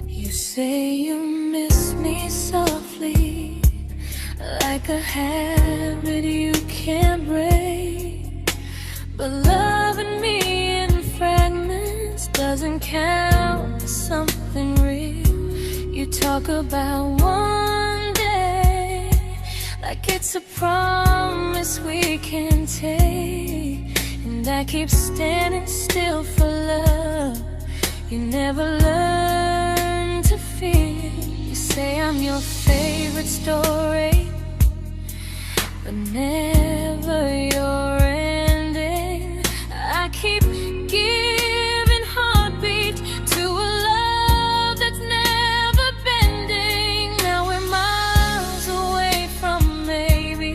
You say you miss me softly, like a habit you can't break. But loving me in fragments doesn't count as something real. You talk about one day like it's a promise we can take, and I keep standing still for love. You never learn to feel. You say I'm your favorite story, but never your ending. I keep giving heartbeat to a love that's never bending. Now we're miles away from maybe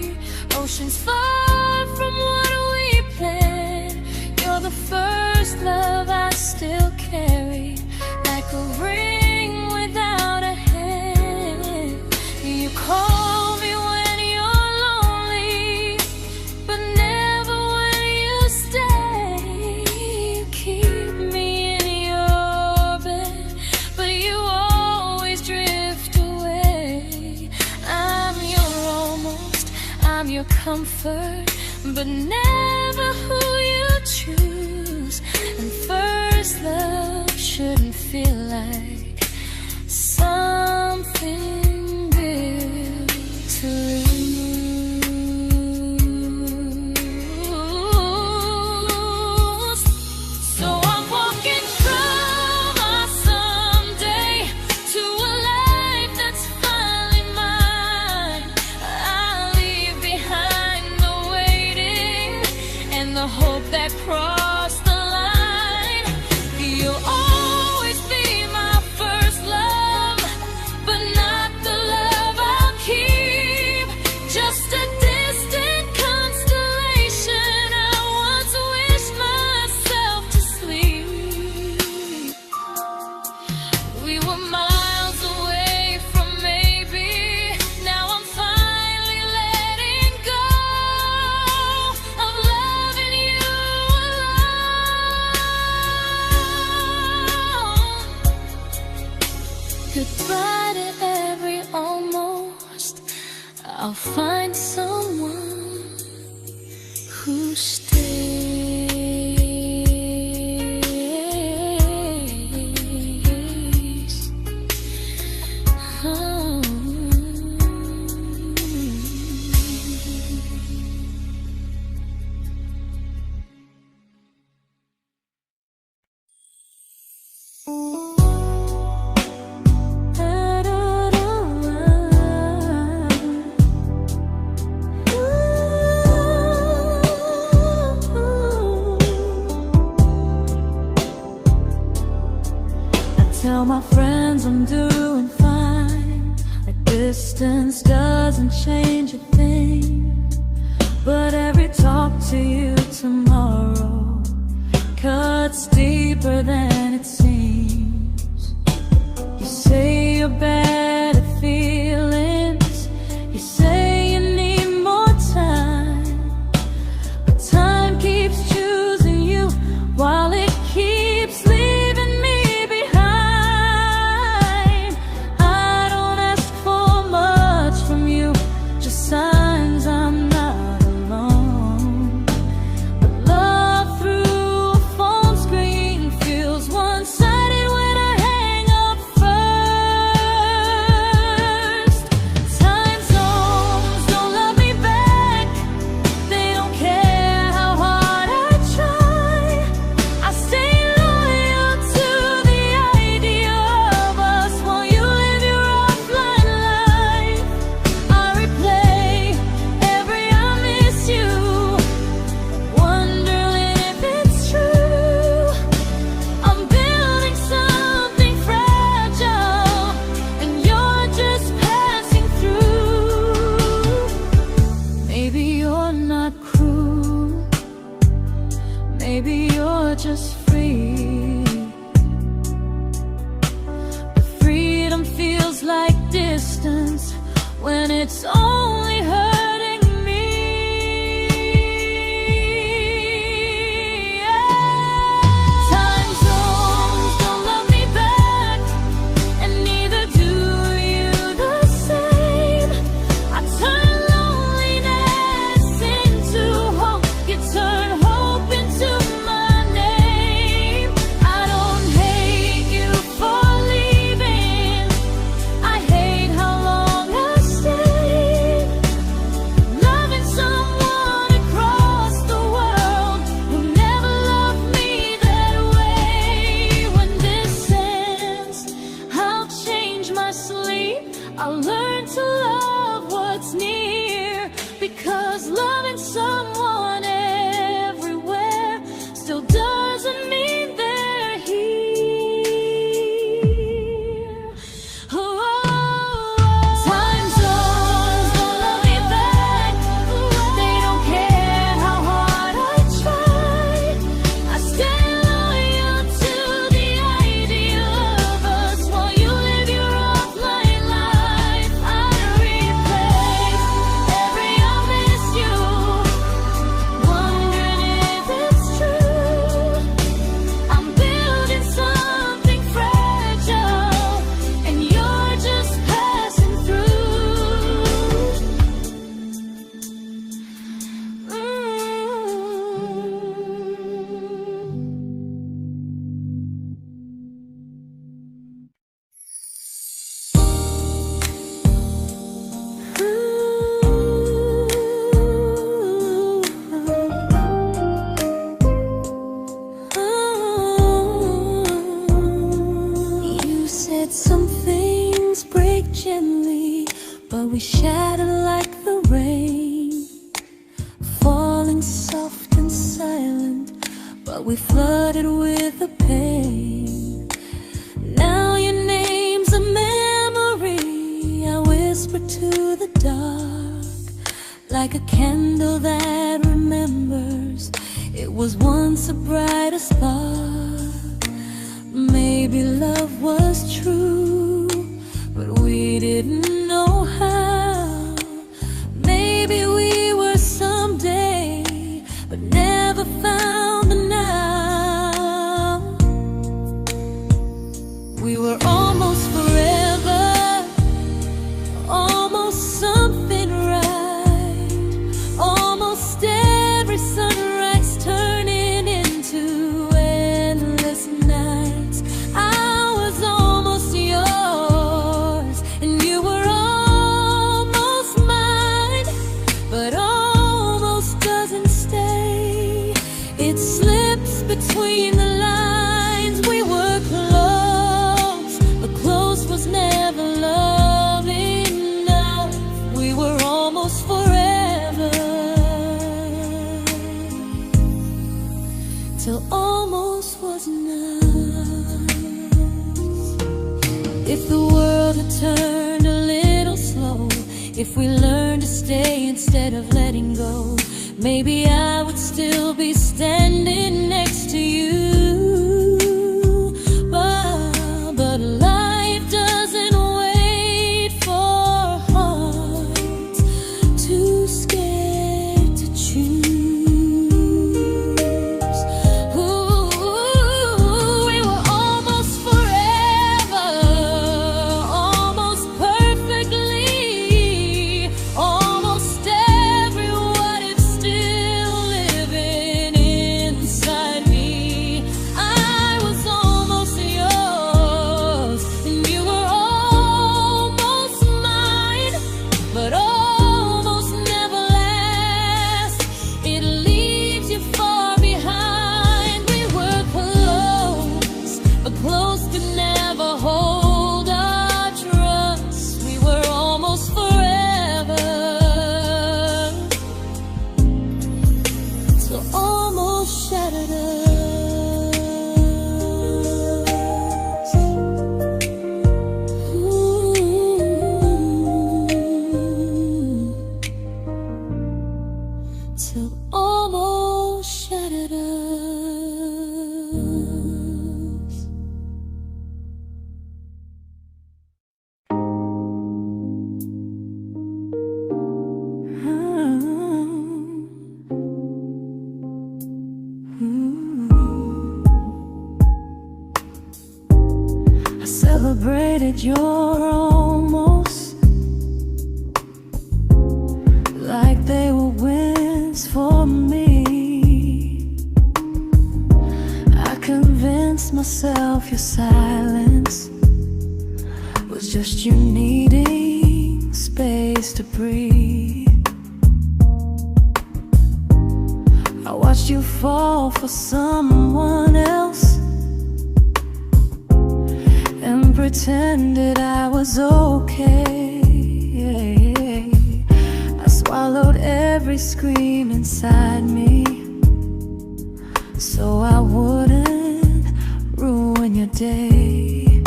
oceans far from what we planned. You're the first love I still carry, like a ring without a hand. You call me when you're lonely, but never when you stay. You keep me in your bed, but you always drift away. I'm your almost, I'm your comfort, but never who you choose. And first love shouldn't feel like something built to lose. So I'm walking from my someday to a life that's finally mine. I'll leave behind the waiting and the hope that crossed the line. You'll always be my first love, but not the love I'll keep. Just a distant constellation I once wished myself to sleep. We were miles away from maybe. Now I'm finally letting go of loving you alone. Goodbye to every almost. I'll find someone who stays. Oh. Tell my friends I'm doing fine, that distance doesn't change a thing. But every talk to you tomorrow cuts deeper than it seems. your better feelings. You say you need more time, but time keeps choosing you while it keeps leaving me behind. I don't ask for much from you, just signs I'm not alone. But love through a phone screen feels one-sided when I hang up first. Time zones don't love me back, they don't care how hard I try. I stay loyal to the idea of us while you live your offline life. I replay every I miss you, wondering if it's true. I'm building something fragile, and you're just passing through. Maybe you're not cruel, maybe you're just free. But freedom feels like distance when it's only hurting me. Time zones don't love me back, and neither do you the same. I turn loneliness into hope, you turn hope into my name. I don't hate you for leaving, I hate how long I stayed. Loving someone across the world who never loved me that way. When this ends, I'll change my sleep, I'll learn to love what's near, because loving someone everywhere still doesn't mean they're here. Time zones don't love me back, they don't care how hard I try. I stay loyal to the idea of us while you live your offline life. I replay every I miss you, wondering if it's true. I'm building something fragile, and you're just passing through. You said some things break gently, but we shatter like the rain, falling soft and silent, but we flooded with the pain. Now your name's a memory I whisper to the dark, like a candle that remembers it was once a brighter spark. Maybe love was true, but we didn't know how. Maybe we were someday, but never found the now. We were almost forever, almost something right, almost every sunrise turning into endless nights. I was almost yours, and you were almost mine, but almost doesn't stay. It slips between the lines. We were close, but close was never love enough. We were almost forever, till almost was enough. If the world had turned a little slow, if we learned to stay instead of letting go, maybe I would still be standing next to you. But life doesn't wait. celebrated your almost like they were wins for me. I convinced myself your silence was just you needing space to breathe. I watched you fall for someone else and pretended I was okay. I swallowed every scream inside me so I wouldn't ruin your day.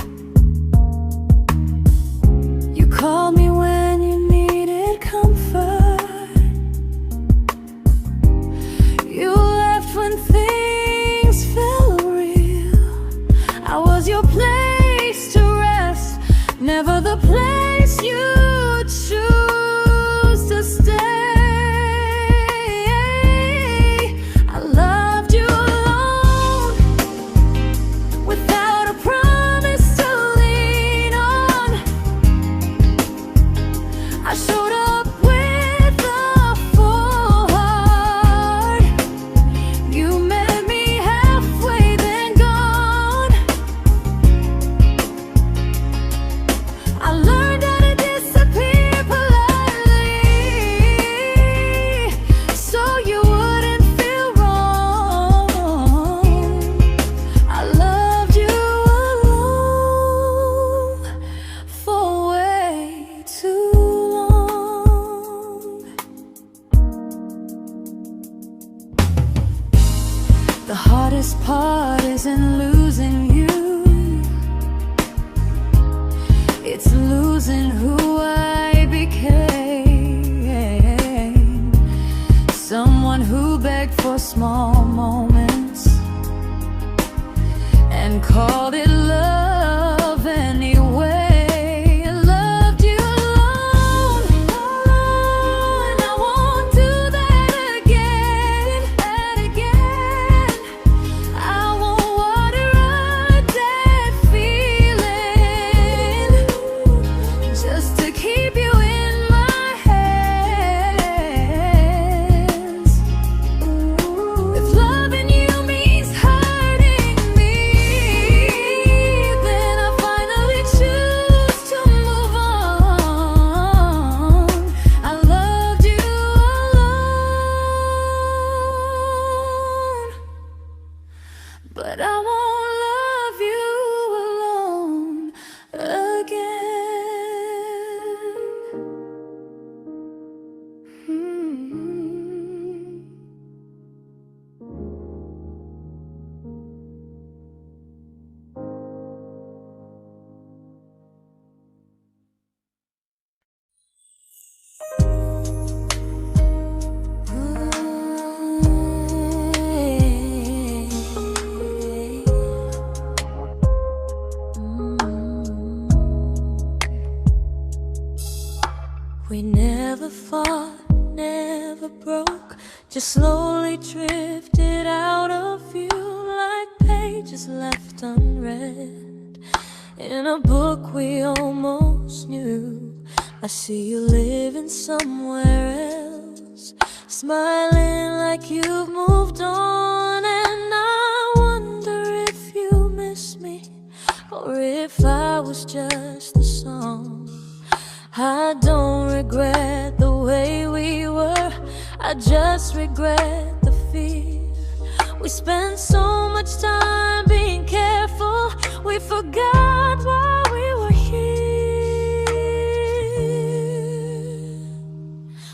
You called me when you needed comfort. You left when things felt real. I was your place to rest, never the place you choose to stay. I loved you alone, without a promise to lean on. I showed up with a full heart. You met me halfway, then gone. I learned how to disappear politely, so you wouldn't feel wrong. I loved you alone for way too long. The hardest part isn't losing you, it's losing who I became. Someone who begged for small moments and called it love anyway. I loved you alone, and I won't do that again. I won't water a dead feeling just to keep you in my hands. If loving you means hurting me, then I finally choose to move on. I loved you alone, but I won't love you alone again. We never fought, never broke, just slowly drifted out of view like pages left unread in a book we almost knew. I see you living somewhere else, smiling like you've moved on, and I wonder if you miss me or if I was just the song. I don't regret the way we were, I just regret the fear. We spent so much time being careful, we forgot why we were here.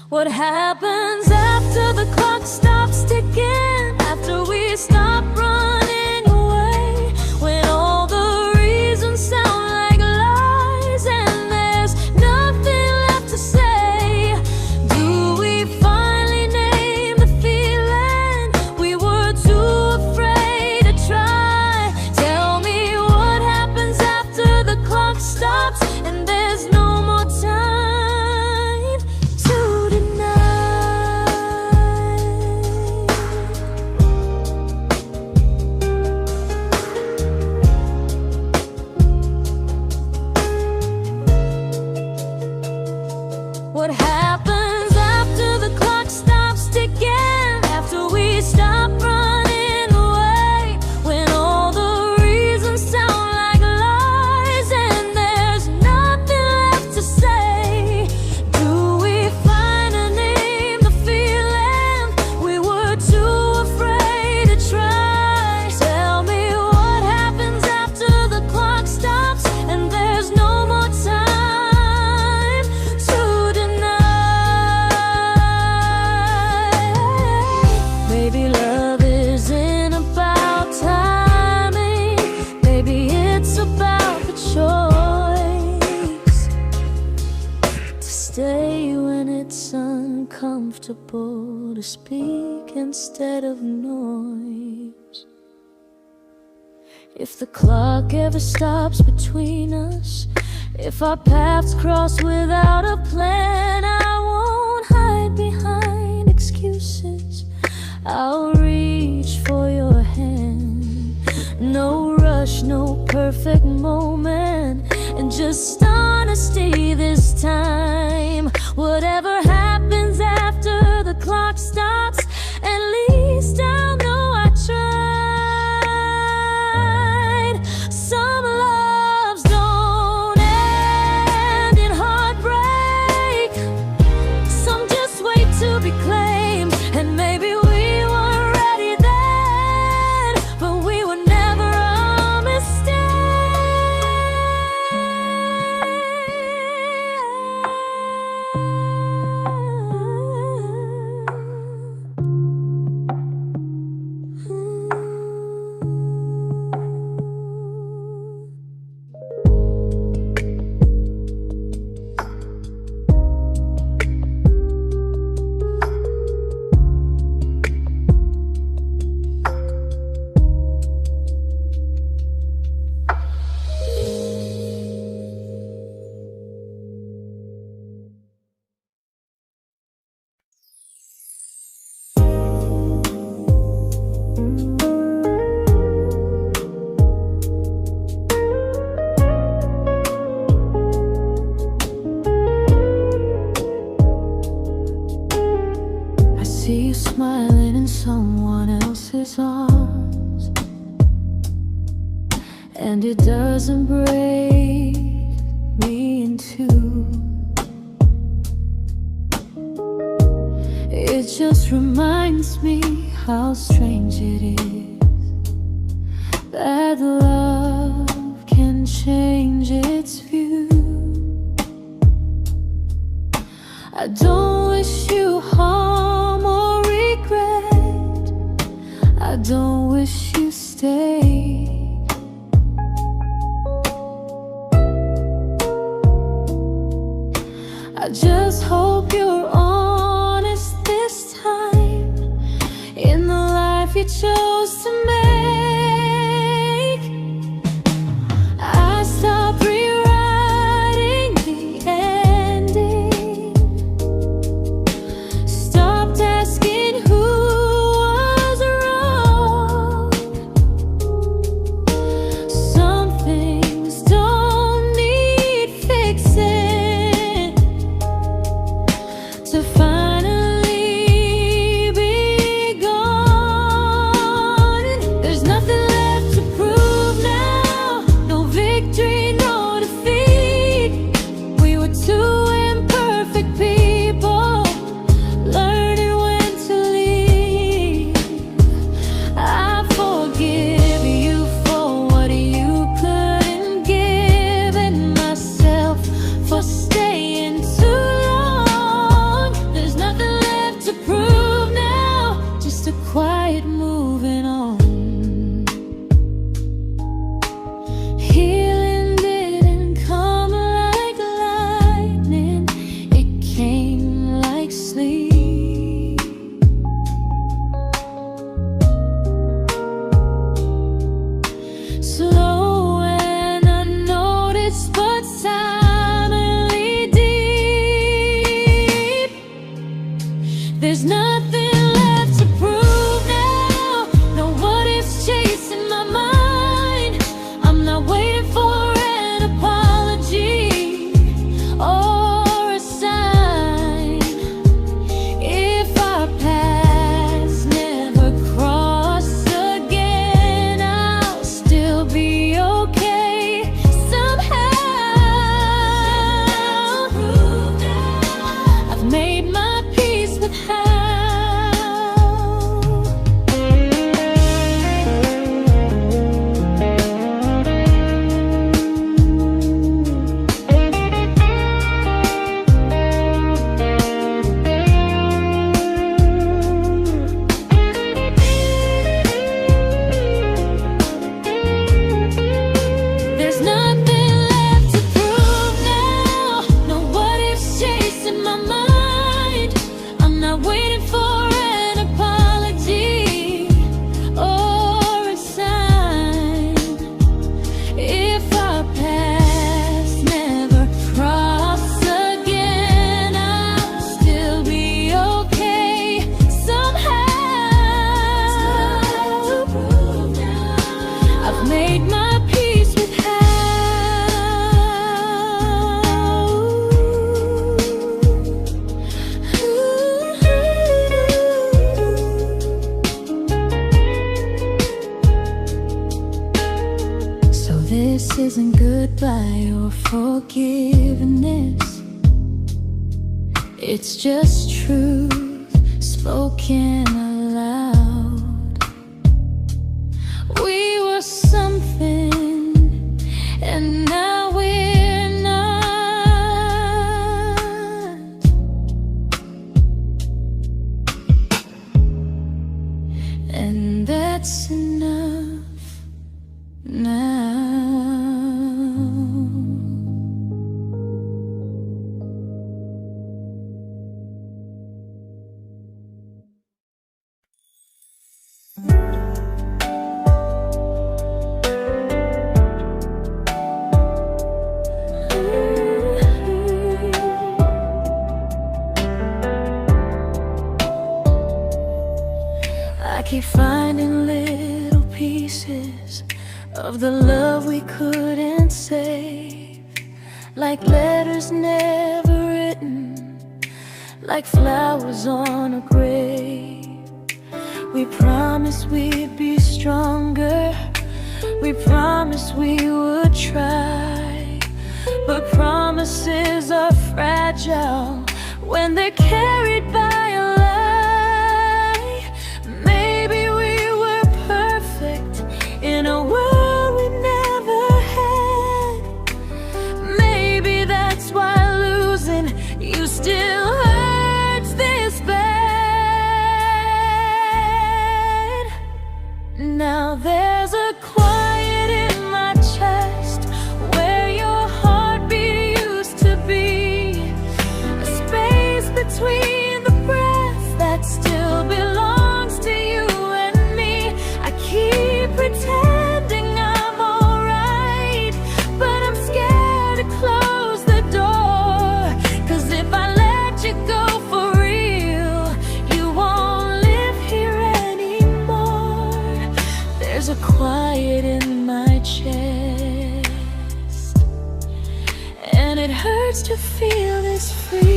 What happens after the clock stops ticking, after we stop running away, when all the reasons sound like lies and there's nothing left to say? Do we finally name the feeling we were too afraid to try? Tell me what happens after the clock stops and there's no more time to deny. comfortable to speak instead of noise. If the clock ever stops between us, if our paths cross without a plan, I won't hide behind excuses. I'll reach for your hand. No rush, no perfect moment, and just honesty this time. Whatever happens after the clock stops, at least I'll know I tried. Some loves don't end in heartbreak, some just wait to be claimed. And maybe we weren't ready then, but we were never a mistake. I see you smiling in someone else's arms, and it doesn't break me in two. It just reminds me how strange it is that love can change its view. I don't wish you harm or regret. I don't wish you stay. I just hope you're honest this time in the life you chose to make. I stopped rewriting the ending, stopped asking who was wrong. made my peace with how. So this isn't goodbye or forgiveness, it's just truth spoken aloud. We were something, and now we're not. And that's enough now. I keep finding little pieces of the love we couldn't save, like letters never written, like flowers on a grave. We promised we'd be stronger, we promised we would try, but promises are fragile when they're carried by a lie. Maybe we were perfect in a world we never had. Maybe that's why losing you still hurts this bad. Now there's a quiet in my chest where your heartbeat used to be, a space between the breaths that still belongs to you and me. I keep pretending I'm alright, but I'm scared to close the door, 'cause if I let you go for real, you won't live here anymore. There's a quiet in my chest, and it hurts to feel this free.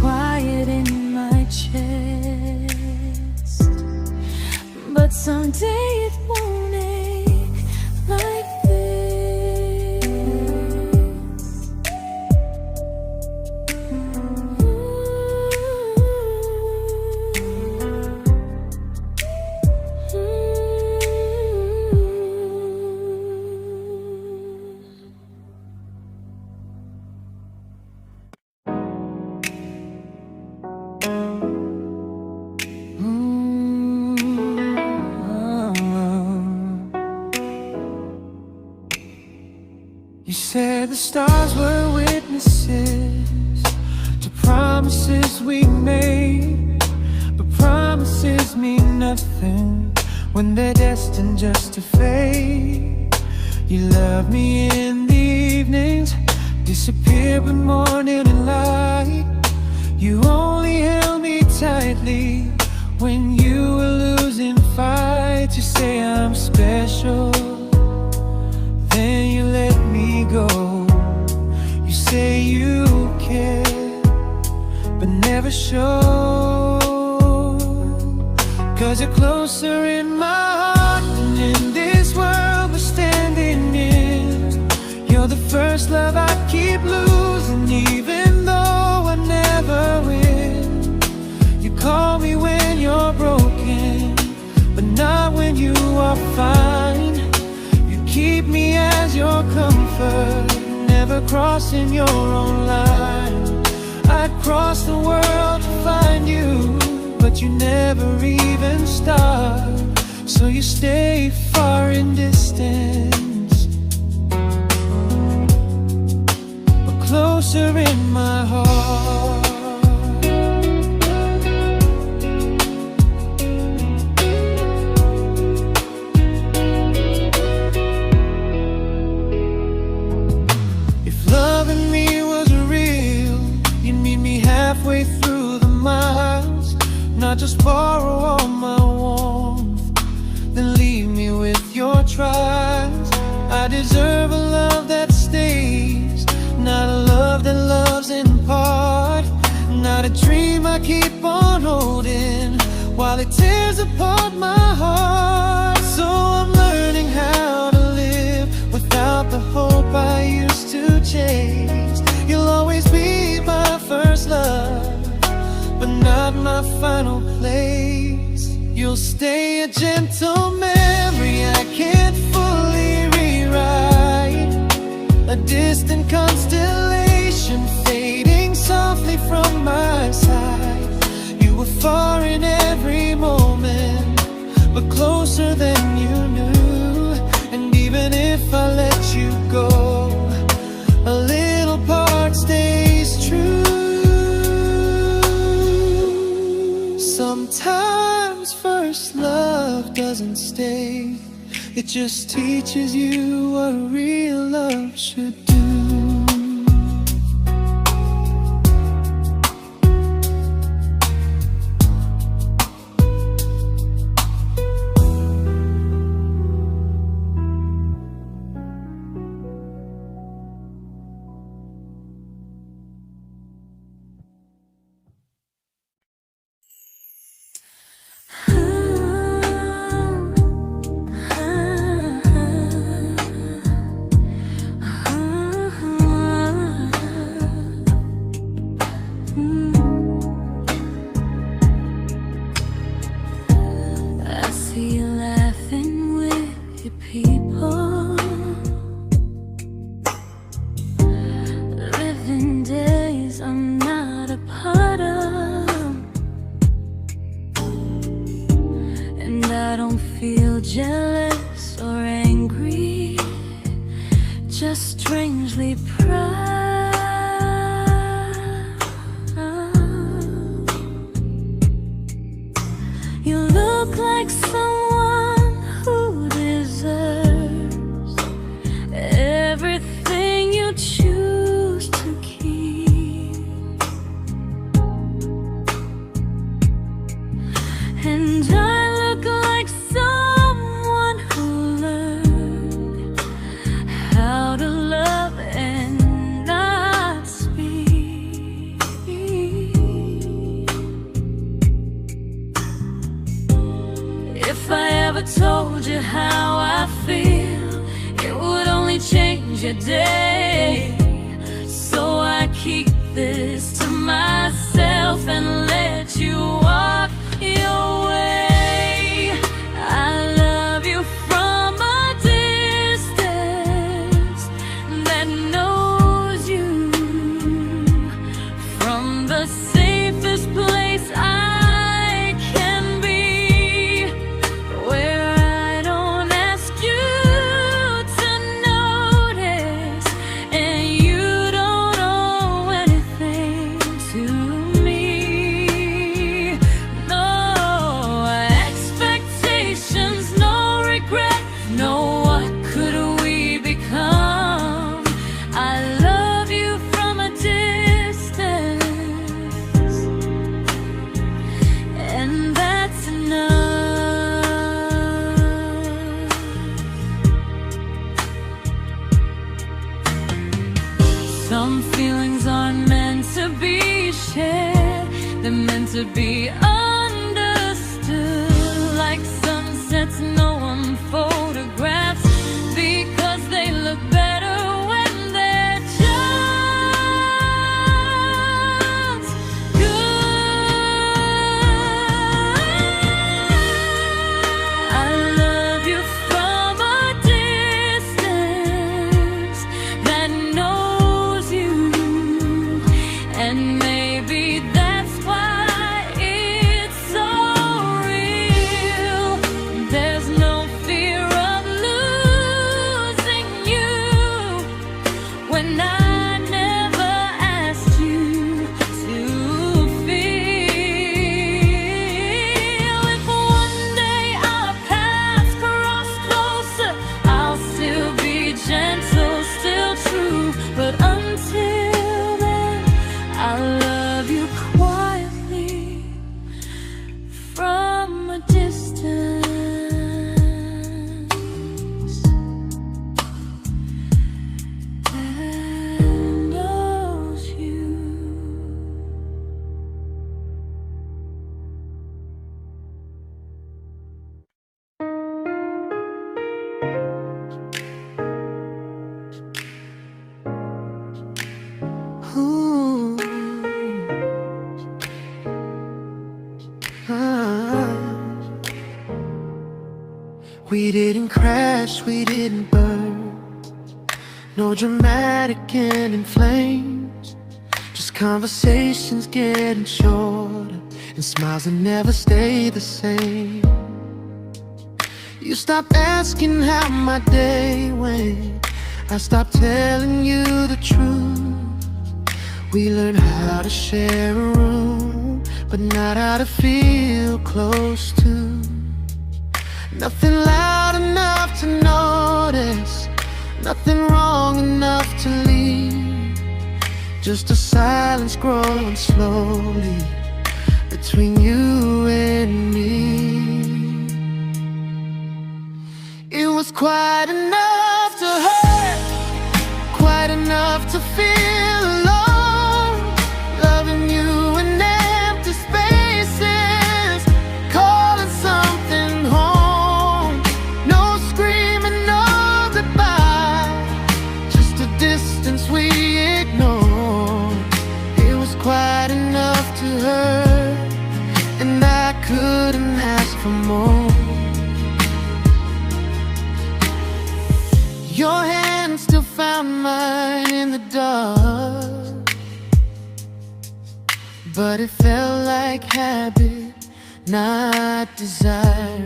Quiet in my chest, but someday it won't ache like this. You said the stars were witnesses to promises we made, but promises mean nothing when they're destined just to fade. You love me in the evenings, disappear when morning and light. You only held me tightly when you were losing fights. You say I'm special, then you let me go. You say you care, but never show, 'cause you're closer in my heart than prefer never crossing your own line. I'd cross the world to find you, but you never even start. So you stay far in distance, but closer in my heart. Halfway through the miles, not just borrow all my warmth, then leave me with your trials. I deserve a love that stays, not a love that loves in part, not a dream I keep on holding while it tears apart my heart. So I'm learning how to live without the hope I used to chase. You'll always be my first love, but not my final place. You'll stay a gentle memory I can't fully rewrite, a distant constellation fading softly from my side. You were far in every moment, but closer than you knew. And even if I let you go, a little part stays true. Sometimes first love doesn't stay, it just teaches you what real love should do. Jealous or angry, just strangely proud. You look like someone who deserves everything you choose to keep. And I look like someone who learned how to love and not speak. If I ever told you how I feel, it would only change your day. So I keep this to myself and let you walk your way. I love you from a distance that knows you, from the safest place I can be, where I don't ask you to notice and you don't owe anything to me. No expectations, no regret, no what could we become. I love you from a distance, and that's enough. Some feelings aren't meant to be shared, they're meant to be understood. Like sunsets no one photographs, because they look better when they're just good. I love you from a distance didn't crash, we didn't burn. No dramatic end in flames, just conversations getting shorter and smiles that never stay the same. You stopped asking how my day went, I stopped telling you the truth. We learned how to share a room, but not how to feel close to. Nothing loud enough to notice, nothing wrong enough to leave. Just a silence growing slowly between you and me. It was quite enough to hurt, quite enough to feel alone. Loving you in empty spaces, calling something home. No screaming, no goodbye, just a distance we ignored. It was quite enough to hurt, and I couldn't ask for more. Your hand still found mine in the dark, but it felt like habit, not desire.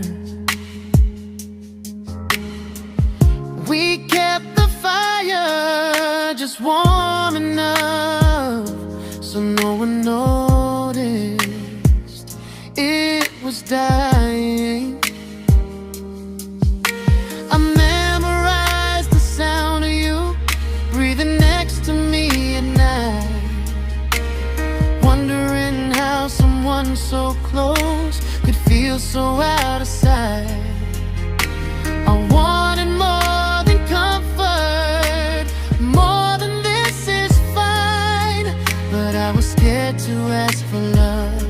We kept the fire just warm enough so no one noticed it was dying. I memorized the sound of you breathing next to me at night, wondering how someone so close could feel so out of sight. I wanted more than comfort, more than this is fine, but I was scared to ask for love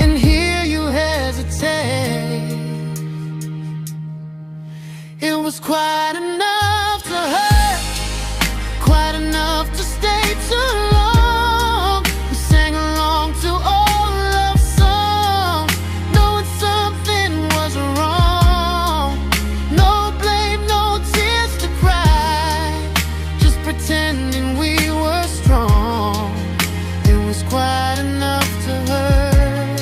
and hear you hesitate. It was quite enough to hurt, quite enough to stay too long. We sang along to old love songs, knowing something was wrong. No blame, no tears to cry, just pretending we were strong. It was quite enough to hurt,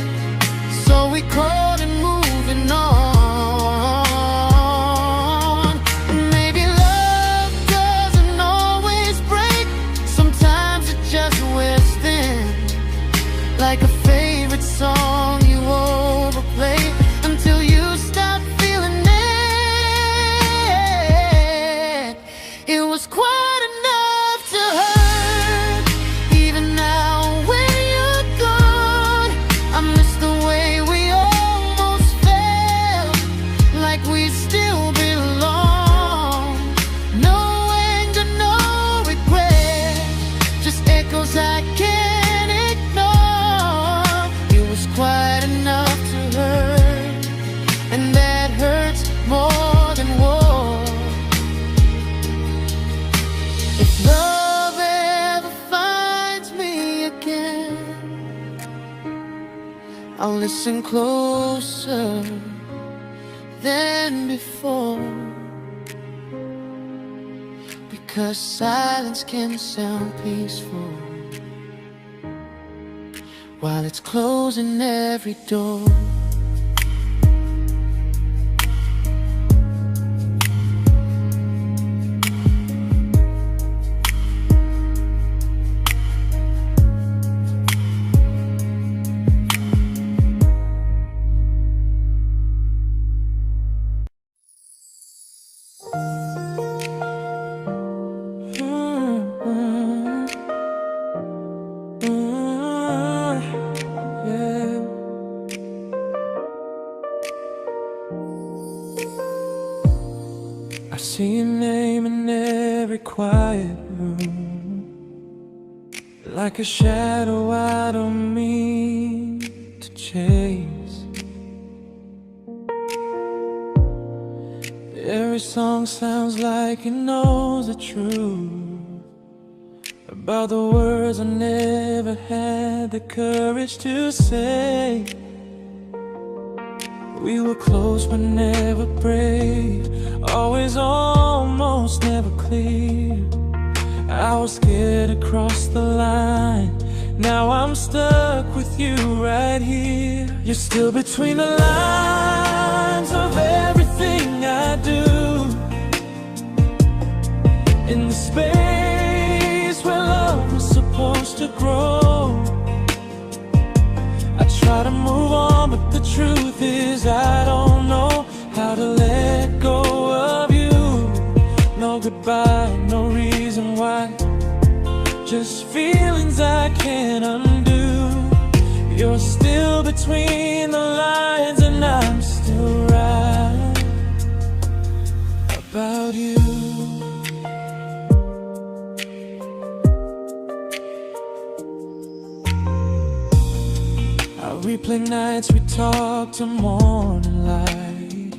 so we crawled and moving on. Like a favorite song you overplay until you stop feeling it. It was quite enough to hurt. Even now when you're gone, I miss the way we almost felt, like we still belong. No anger, no regret, just echoes I can't ignore. It was quite enough to hurt, and that hurts more than war. If love ever finds me again, I'll listen closer than before, because silence can sound peaceful while it's closing every door. I see your name in every quiet room, like a shadow I don't mean to chase. Every song sounds like it knows the truth about the words I never had the courage to say. We were close but never brave, always almost, never clear. I was scared to cross the line, now I'm stuck with you right here. You're still between the lines of everything I do, in the space where love was supposed to grow. I try to move on, but the truth is I don't know how to let go of you. No goodbye, no reason why, just feelings I can't undo. You're still between the lines and I'm still right about you. I replay nights we talk to morning light,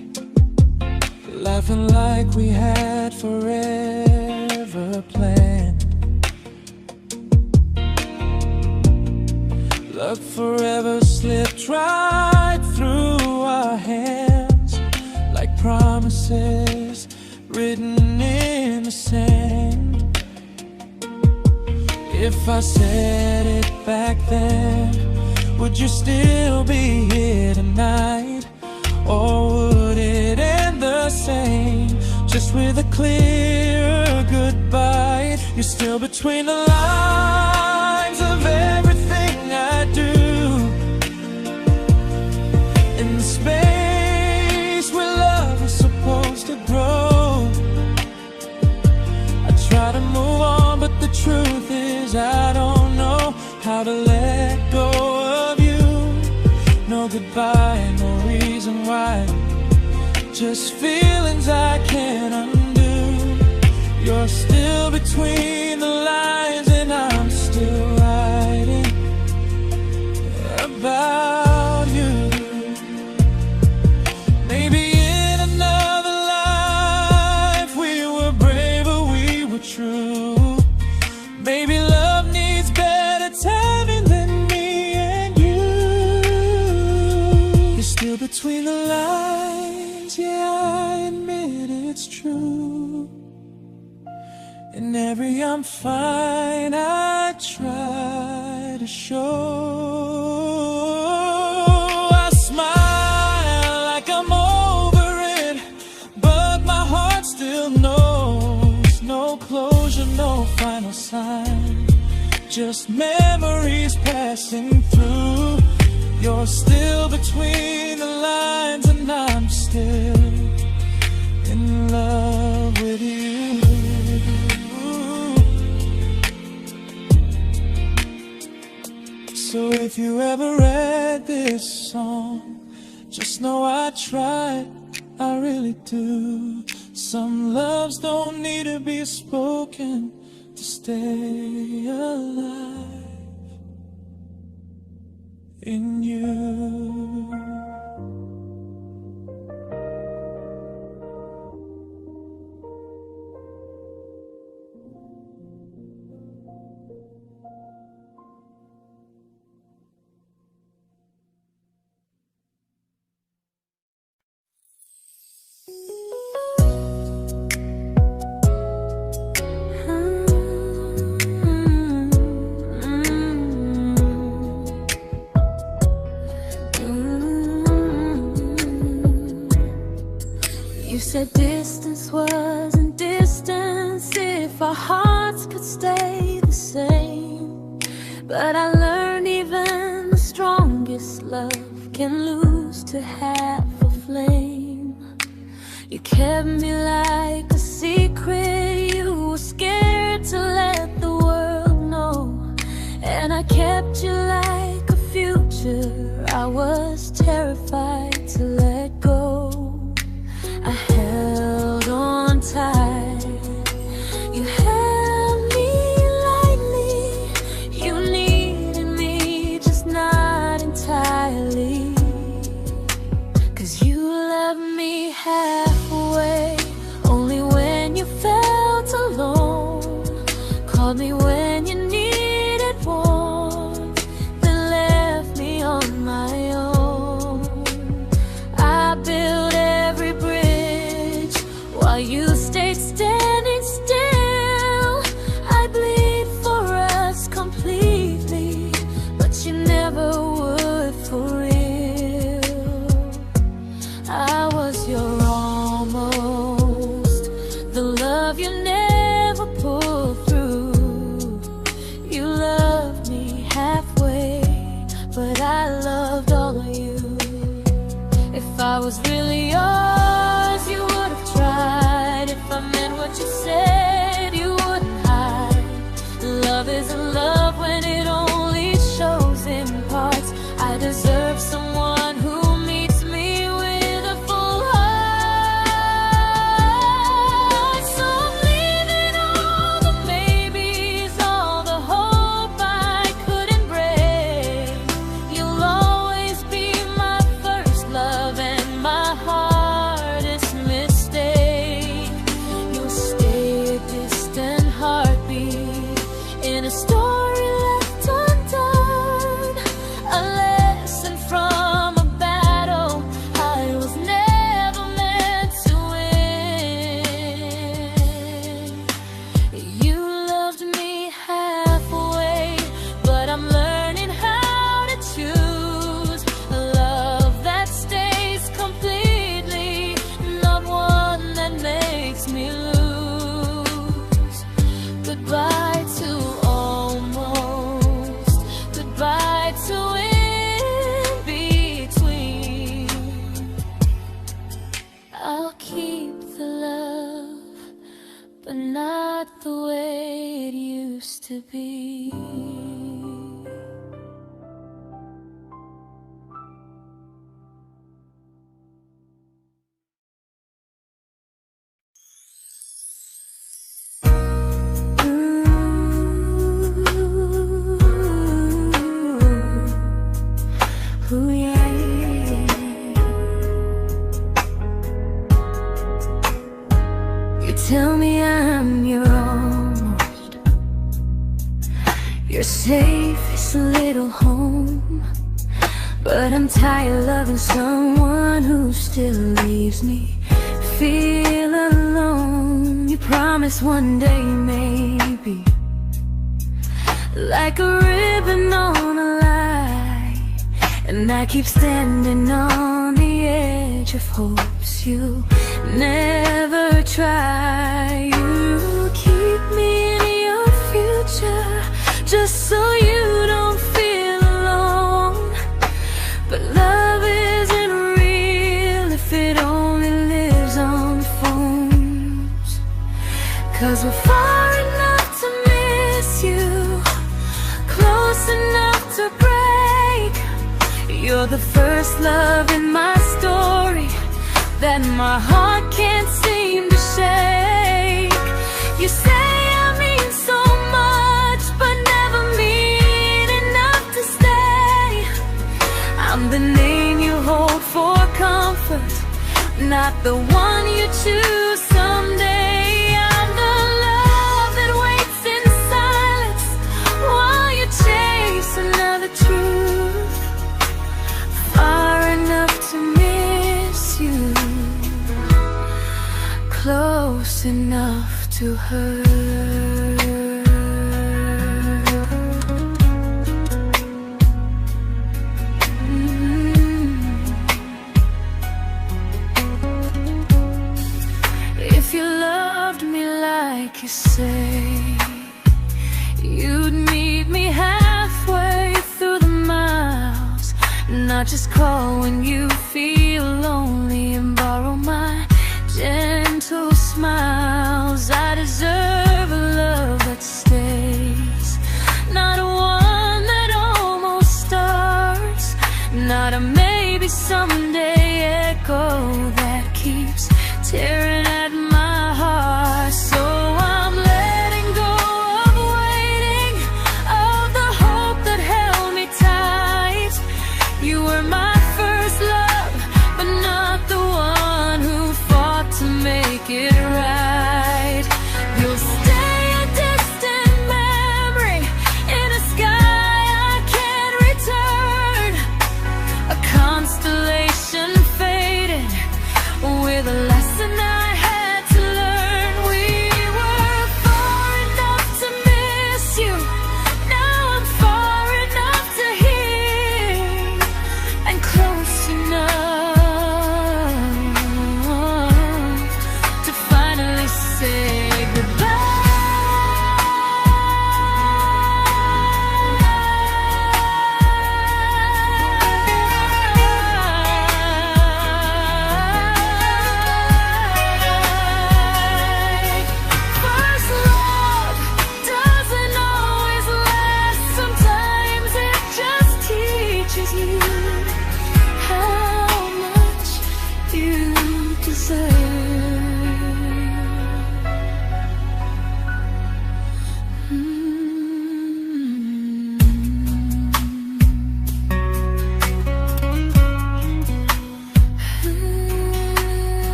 laughing like we had forever planned. Luck forever slipped right through our hands, like promises written in the sand. If I said it back then, would you still be here tonight? Or would it end the same, just with a clearer goodbye? You're still between the lines of everything I do, in the space where love is supposed to grow. I try to move on, but the truth is I don't know how to let go of you. No goodbye, no reason why, just feelings I can't undo. You're still between the lines and I'm still writing about you. Maybe in another life we were braver, we were true. Maybe love needs better timing than me and you. You're still between the lines, yeah, I admit it's true. In every I'm fine I try to show. I smile like I'm over it, but my heart still knows. No closure, no final sign, just memories passing through. You're still between the lines and I'm still in love with you. So if you ever read this song, just know I tried, I really do. Some loves don't need to be spoken to stay alive in you. You said distance wasn't distance if our hearts could stay the same. But I learned even the strongest love can lose to half a flame. You kept me like a secret, you were scared to let the world know. And I kept you like a future, I was terrified to let go. I held on tight, you held me lightly. You needed me, just not entirely. 'Cause you loved me halfway, only when you felt alone. Called me when you needed warmth, then left me on my own. I while you stayed standing still. I bleed for us completely, but you never would for real. I was your almost, the love you never pulled through. You loved me halfway, but I loved all of you. If I was really yours, you would have tried. If I meant what you said, you wouldn't hide. Love isn't love when it only shows in parts. I deserve someone who meets me with a full heart. So I'm leaving all the maybes, all the hope I couldn't break. You'll always be my first love and my hardest mistake. You'll stay a distant heartbeat in a story left undone, a lesson from a battle I was never meant to win. You loved me halfway, but I'm learning how to choose a love that stays completely, not one that makes me lose. Goodbye to almost, goodbye to in between. I'll keep the love, but not the way it used to be. Ooh, yeah, yeah. You tell me I'm your almost, your safest little home, but I'm tired loving someone who still leaves me feel alone. You promise one day maybe, like a ribbon on a line, and I keep standing on the edge of hopes you never try. You keep me in your future just so you don't feel alone. But love isn't real if it only lives on phones. 'Cause we're far enough to miss you, close enough to break. You're the first love in my story that my heart can't seem to shake. You say I mean so much, but never mean enough to stay. I'm the name you hold for comfort, not the one you choose someday. I'm the love that waits in silence while you chase another truth. Far enough to miss you, close enough to hurt. If you loved me like you say, you'd meet me halfway through the miles, not just call when you feel lonely and borrow my gentle smiles. I deserve a love that stays, not one that almost starts, not a maybe someday echo that keeps tearing at my heart. So I'm letting go of waiting, of the hope that held me tight. You were my first love, but not the one who fought to make it right. You'll stay a distant memory in a sky I can't return, a constellation faded with a lesson I had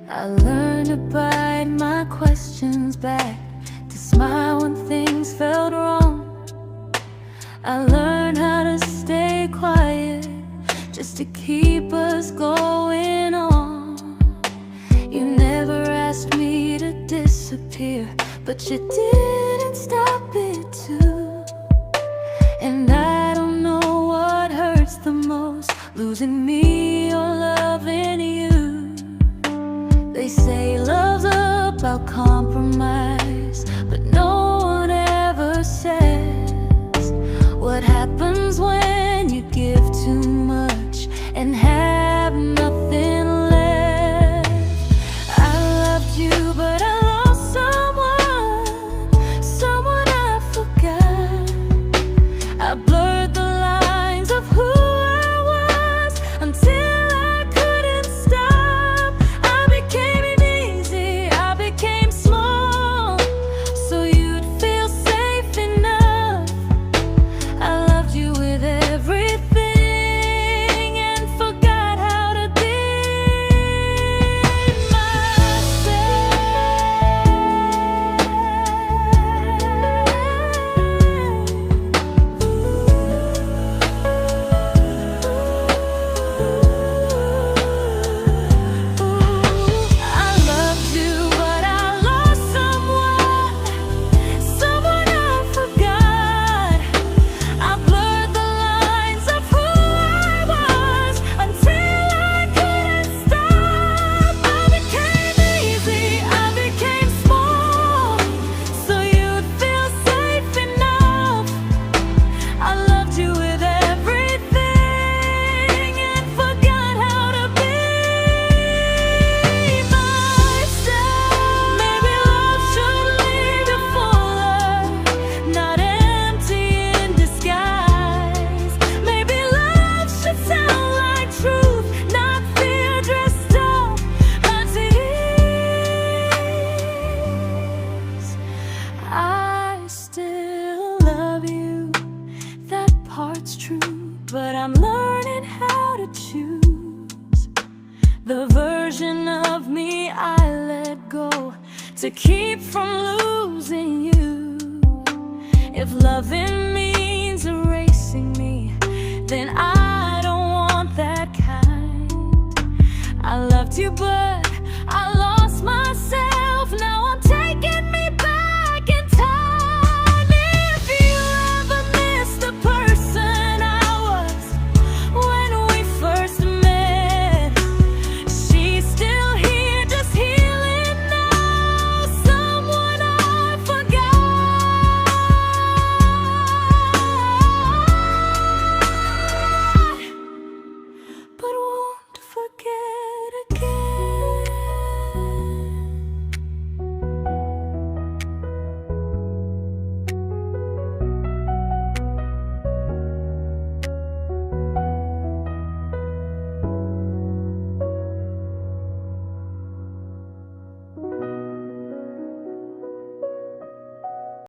I learned to bite my questions back, to smile when things felt wrong. I learned how to stay quiet, just to keep us going on. You never asked me to disappear, but you didn't stop it too. And I don't know what hurts the most, losing me or loving you. They say love's about compromise, but no one ever says what happens when you give too much and have nothing left. I loved you, but I lost someone I forgot. I blurred the lines of who I was until I couldn't stop. I became easy, I became small, so you'd feel safe enough. I loved you with everything and forgot how to be but I'm learning how to choose the version of me I let go to keep from losing you. If loving means erasing me, then I don't want that kind. I loved you, but I